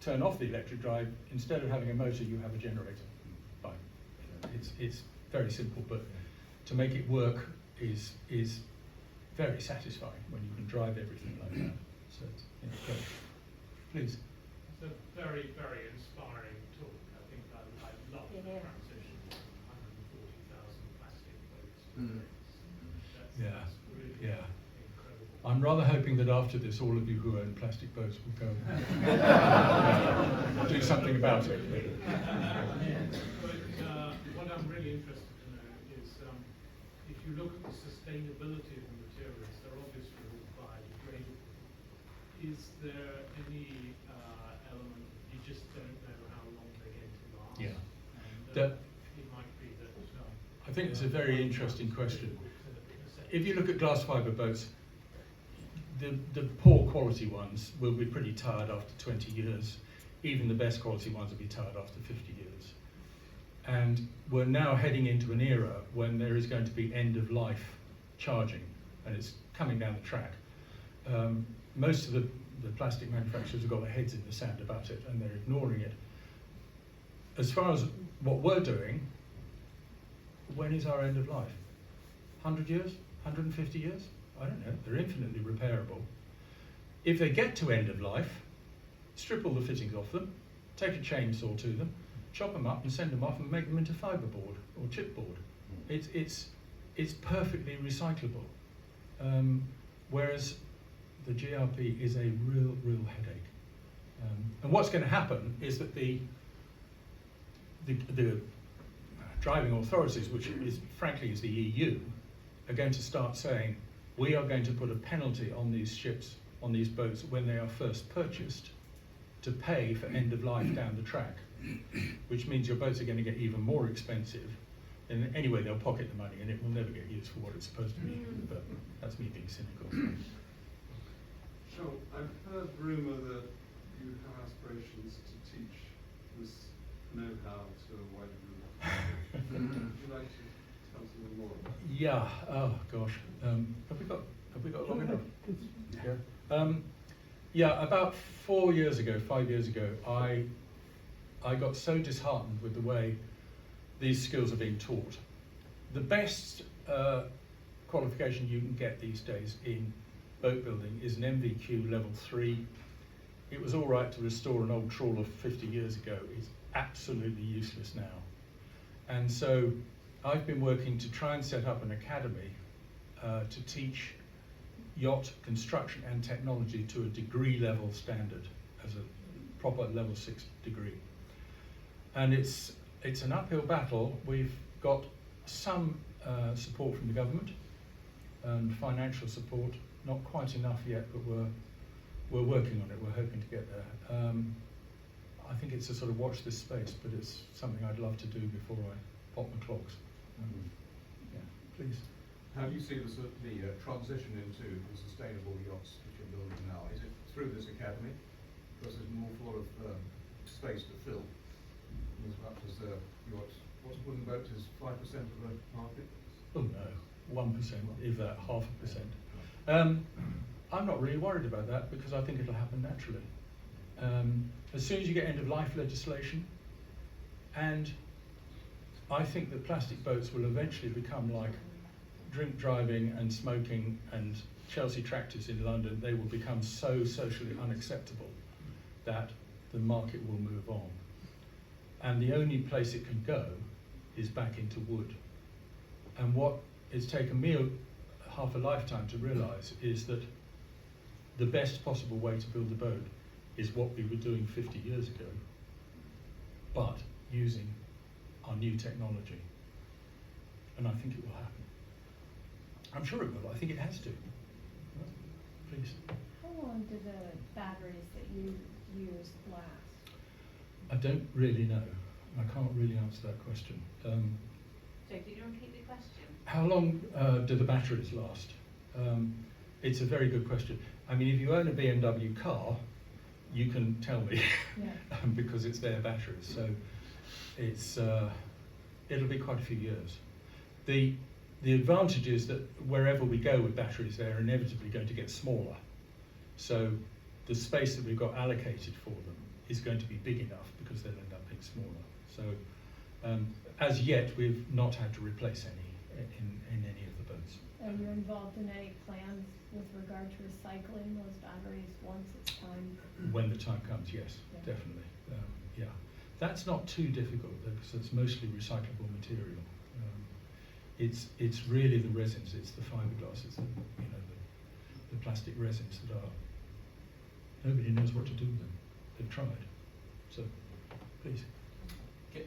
turn off the electric drive, instead of having a motor, you have a generator. Fine. It's very simple, but to make it work is very satisfying when you can drive everything like that. So it's great. Please. It's a very, very inspiring talk. I think I love the transition from 140,000 plastic boats to drinks. That's really incredible. I'm rather hoping that after this, all of you who own plastic boats will go do something about it. But what I'm really interested to know is if you look at the sustainability of the materials, they're obviously all biodegradable. Is there any element you just don't know how long they're going to last? Yeah. And, it might be that. I think it's a very interesting question. If you look at glass fibre boats, the poor quality ones will be pretty tired after 20 years. Even the best quality ones will be tired after 50 years. And we're now heading into an era when there is going to be end of life charging, and it's coming down the track. Most of the plastic manufacturers have got their heads in the sand about it, and they're ignoring it. As far as what we're doing, when is our end of life? 100 years? 150 years? I don't know. They're infinitely repairable. If they get to end of life, strip all the fittings off them, take a chainsaw to them, chop them up and send them off and make them into fiberboard or chipboard. It's perfectly recyclable. Whereas the GRP is a real headache. And what's going to happen is that the driving authorities, which is frankly is the EU, are going to start saying, we are going to put a penalty on these ships, on these boats when they are first purchased, to pay for end of life down the track, which means your boats are going to get even more expensive. And anyway, they'll pocket the money and it will never get used for what it's supposed to be. But that's me being cynical. So I've heard rumour that you have aspirations to teach this know-how to a wider group. Would you like to tell us a little more about it? Yeah. Oh gosh. Have we got long enough? Yeah. Yeah, about 4 years ago, 5 years ago, I got so disheartened with the way these skills are being taught. The best qualification you can get these days in boat building is an MVQ level 3. It was all right to restore an old trawler 50 years ago. It's absolutely useless now. And so I've been working to try and set up an academy to teach yacht construction and technology to a degree level standard as a proper level 6 degree. And it's an uphill battle. We've got some support from the government and financial support, not quite enough yet, but we're working on it. We're hoping to get there. I think it's a sort of watch this space, but it's something I'd love to do before I pop my clogs. Yeah, please. How do you see the transition into the sustainable yachts that you're building now? Is it through this academy? Because there's an awful lot of space to fill. As much as the yachts, what's wooden boat is 5% of the market? Oh no, 1%, if that, 0.5%. I'm not really worried about that because I think it'll happen naturally. As soon as you get end of life legislation, and I think that plastic boats will eventually become like drink driving and smoking and Chelsea tractors in London. They will become so socially unacceptable that the market will move on. And the only place it can go is back into wood. And what it's taken me half a lifetime to realise is that the best possible way to build a boat is what we were doing 50 years ago, but using our new technology. And I think it will happen. I'm sure it will. I think it has to. Please. How long do the batteries that you use last? I don't really know. I can't really answer that question. So could you repeat the question? How long do the batteries last? It's a very good question. I mean, if you own a BMW car, you can tell me because it's their batteries. So it's it'll be quite a few years. The advantage is that wherever we go with batteries, they're inevitably going to get smaller. So the space that we've got allocated for them is going to be big enough because they'll end up being smaller. So as yet, we've not had to replace any in any of the boats. Are you involved in any plans with regard to recycling those batteries once it's time? When the time comes, yes, definitely. Yeah, that's not too difficult because it's mostly recyclable material. It's really the resins, it's the fiberglass, it's the plastic resins that are. Nobody knows what to do with them. They've tried. So, please.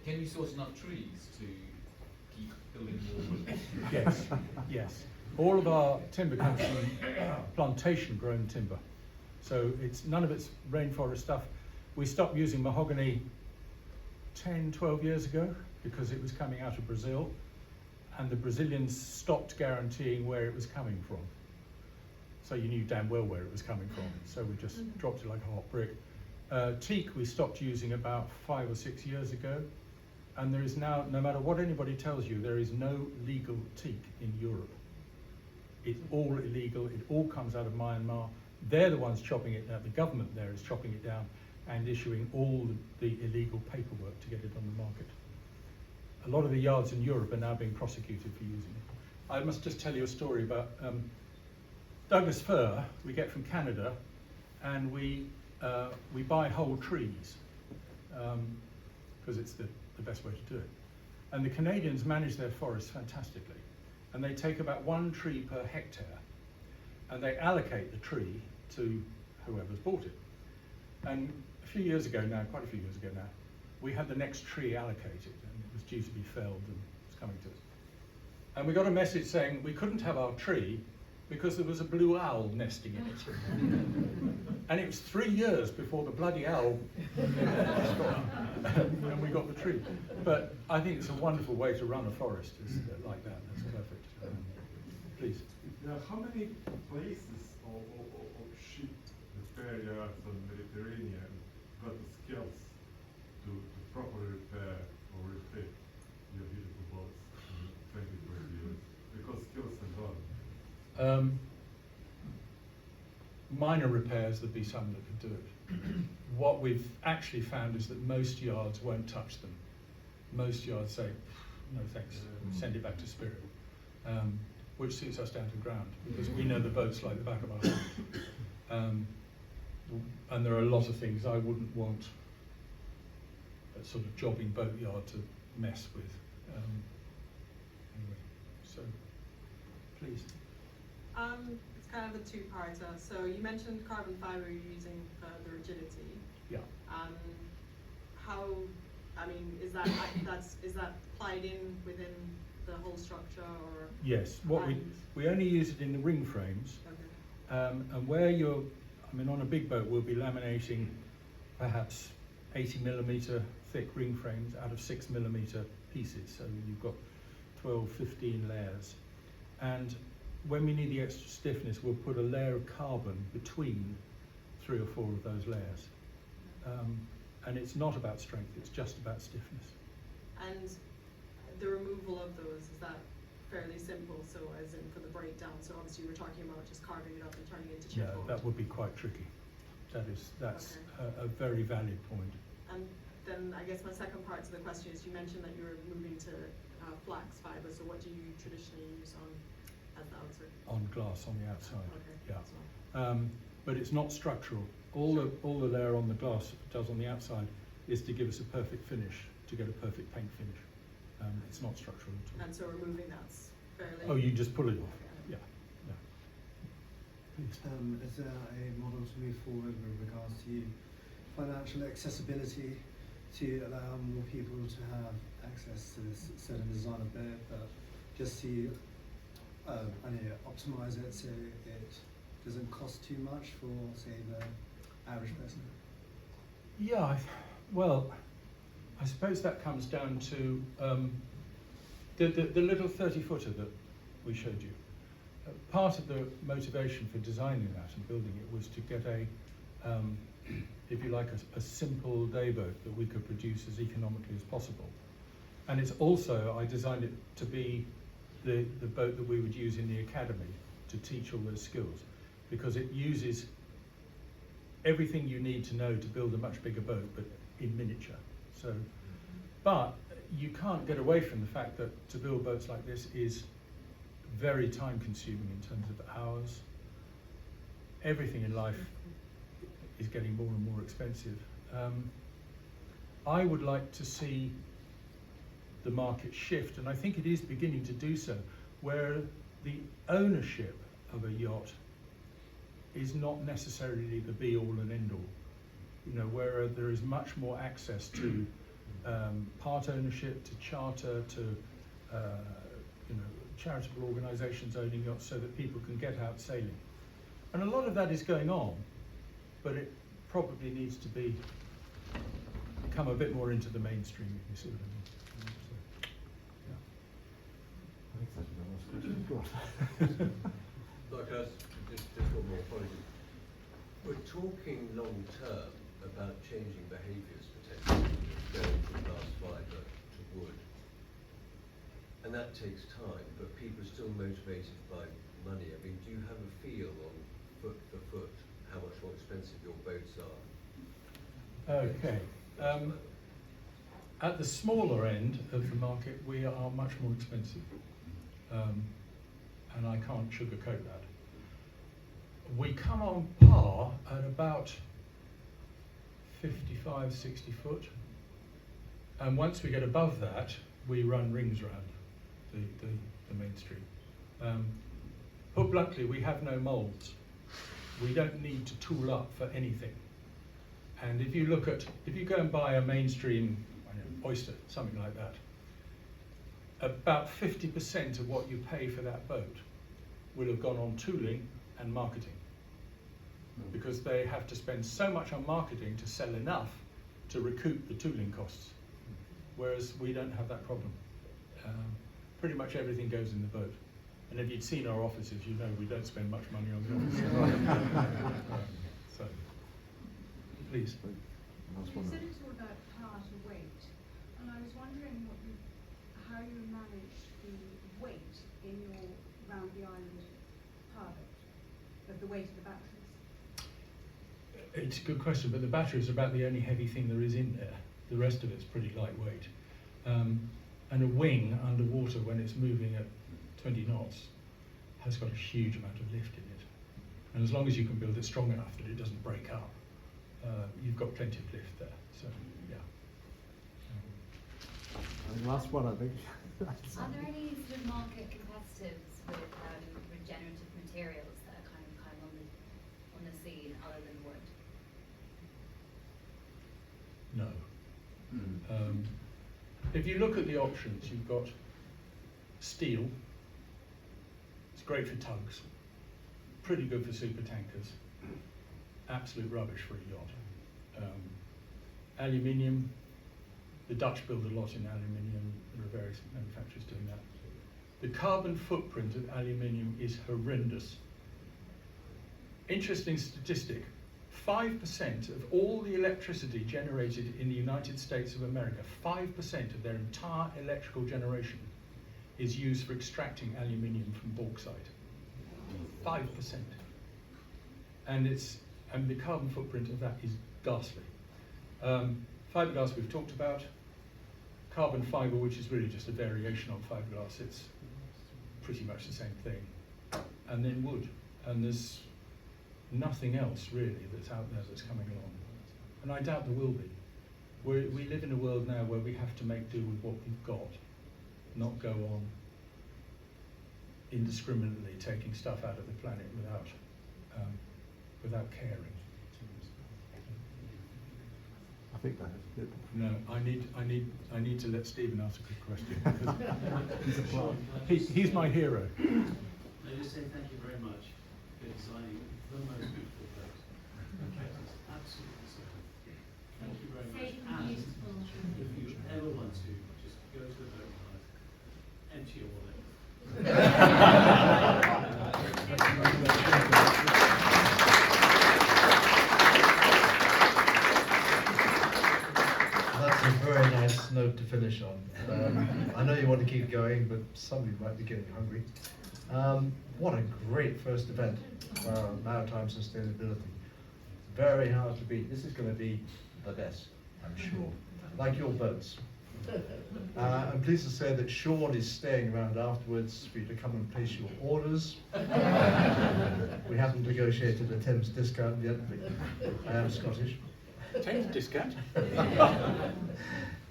Can you source enough trees to keep building more wood? Yes, yes. All of our timber comes from plantation-grown timber. So none of it's rainforest stuff. We stopped using mahogany 10, 12 years ago because it was coming out of Brazil, and the Brazilians stopped guaranteeing where it was coming from. So you knew damn well where it was coming from. So we just dropped it like a hot brick. Teak we stopped using about 5 or 6 years ago, and there is now, no matter what anybody tells you, there is no legal teak in Europe. It's all illegal, it all comes out of Myanmar. They're the ones chopping it down, the government there is chopping it down and issuing all the illegal paperwork to get it on the market. A lot of the yards in Europe are now being prosecuted for using it. I must just tell you a story about Douglas fir we get from Canada, and we buy whole trees because it's the best way to do it. And the Canadians manage their forests fantastically, and they take about 1 tree per hectare, and they allocate the tree to whoever's bought it. And a few years ago now, quite a few years ago now, we had the next tree allocated, and it was due to be felled and it was coming to us. And we got a message saying we couldn't have our tree because there was a blue owl nesting in it. And it was 3 years before the bloody owl and we got the tree. But I think it's a wonderful way to run a forest, is like that. That's perfect. Please. Yeah, how many places or ship repair yards on the Mediterranean got the skills to properly repair or refit your beautiful boats in 20, 30 years? Because skills are gone. minor repairs, there'd be some that could do it. What we've actually found is that most yards won't touch them. Most yards say, no thanks, send it back to Spirit, which suits us down to the ground, because we know the boats like the back of our hand. And there are a lot of things I wouldn't want a sort of jobbing boatyard to mess with. Anyway, so please. It's kind of a two-parter. So you mentioned carbon fibre you're using for the rigidity. Yeah. How, I mean, is that applied in within the whole structure, or? Yes. What we only use it in the ring frames. Okay. And where you're, I mean, on a big boat, we'll be laminating perhaps 80mm thick ring frames out of 6mm pieces. So you've got 12, 15 layers. And when we need the extra stiffness, we'll put a layer of carbon between 3 or 4 of those layers. And it's not about strength, it's just about stiffness. And the removal of those, is that fairly simple? So as in for the breakdown, so obviously you were talking about just carving it up and turning it into chipboard. No, that would be quite tricky. That's Okay. a very valid point. And then I guess my second part to the question is, you mentioned that you were moving to flax fibre, so what do you traditionally use on as the outside? On glass on the outside. Okay. Yeah. So, But it's not structural. All the layer on the glass does on the outside is to give us a perfect finish, to get a perfect paint finish. It's not structural at all. and so removing that's fairly. Oh, you just pull it off. Yeah. Yeah. Please. Is there a model to move forward with regards to financial accessibility to allow more people to have access to this certain design of boat, but just to optimize it so it doesn't cost too much for, say, the average person? Yeah, well, I suppose that comes down to the little 30-footer that we showed you. Part of the motivation for designing that and building it was to get if you like, a simple day boat that we could produce as economically as possible. And it's also, I designed it to be the boat that we would use in the academy to teach all those skills, because it uses everything you need to know to build a much bigger boat, but in miniature. So, but you can't get away from the fact that to build boats like this is very time consuming in terms of hours. Everything in life is getting more and more expensive. I would like to see the market shift, and I think it is beginning to do so, where the ownership of a yacht is not necessarily the be all and end all. You know, where there is much more access to part ownership, to charter, to charitable organisations owning yachts, so that people can get out sailing. And a lot of that is going on, but it probably needs to come a bit more into the mainstream, if you see what I mean. Like us, just one more point. We're talking long term about changing behaviours potentially, going from glass fibre to wood. And that takes time, but people are still motivated by money. I mean, do you have a feel on foot for foot how much more expensive your boats are? Okay. At the smaller end of the market, we are much more expensive. And I can't sugarcoat that. We come on par at about 55, 60 foot. And once we get above that, we run rings around the mainstream. Put bluntly, we have no molds. We don't need to tool up for anything. And if you go and buy a mainstream, I don't know, oyster, something like that, about 50% of what you pay for that boat will have gone on tooling and marketing, because they have to spend so much on marketing to sell enough to recoup the tooling costs, whereas we don't have that problem. Pretty much everything goes in the boat. And if you'd seen our offices, you know we don't spend much money on the office. So, please. You said it's all about power to weight, and I was wondering how you manage the weight in your round the island power boat, of the weight of the batteries. It's a good question, but the battery is about the only heavy thing there is in there. The rest of it's pretty lightweight. And a wing underwater when it's moving at 20 knots has got a huge amount of lift in it. And as long as you can build it strong enough that it doesn't break up, you've got plenty of lift there. So, yeah. And last one, I think. Are there any sort of market competitors with regenerative materials that are kind of on the scene other than wood? No. If you look at the options, you've got steel. It's great for tugs. Pretty good for super tankers. Absolute rubbish for a yacht. Aluminium. The Dutch build a lot in aluminium. There are various manufacturers doing that. The carbon footprint of aluminium is horrendous. Interesting statistic. 5% of all the electricity generated in the United States of America, 5% of their entire electrical generation is used for extracting aluminium from bauxite. 5%. And the carbon footprint of that is ghastly. Fiberglass we've talked about. Carbon fiber, which is really just a variation on fiberglass, it's pretty much the same thing. And then wood. And there's nothing else really that's out there that's coming along. And I doubt there will be. We live in a world now where we have to make do with what we've got, not go on indiscriminately taking stuff out of the planet without caring. I think that is it. No, I need to let Stephen ask a good question. He's my hero. I just say thank you very much for designing the most beautiful place. It's absolutely superb. Thank you very much. And if you ever want to, just go to the boat park, empty your wallet. That's a very nice note to finish on. I know you want to keep going, but somebody might be getting hungry. What a great first event for maritime sustainability. Very hard to beat. This is going to be the best, I'm sure. Like your boats. I'm pleased to say that Sean is staying around afterwards for you to come and place your orders. We haven't negotiated a Thames discount yet, but I am Scottish. Thames discount?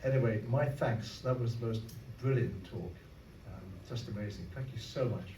Anyway, my thanks. That was the most brilliant talk. Just amazing. Thank you so much.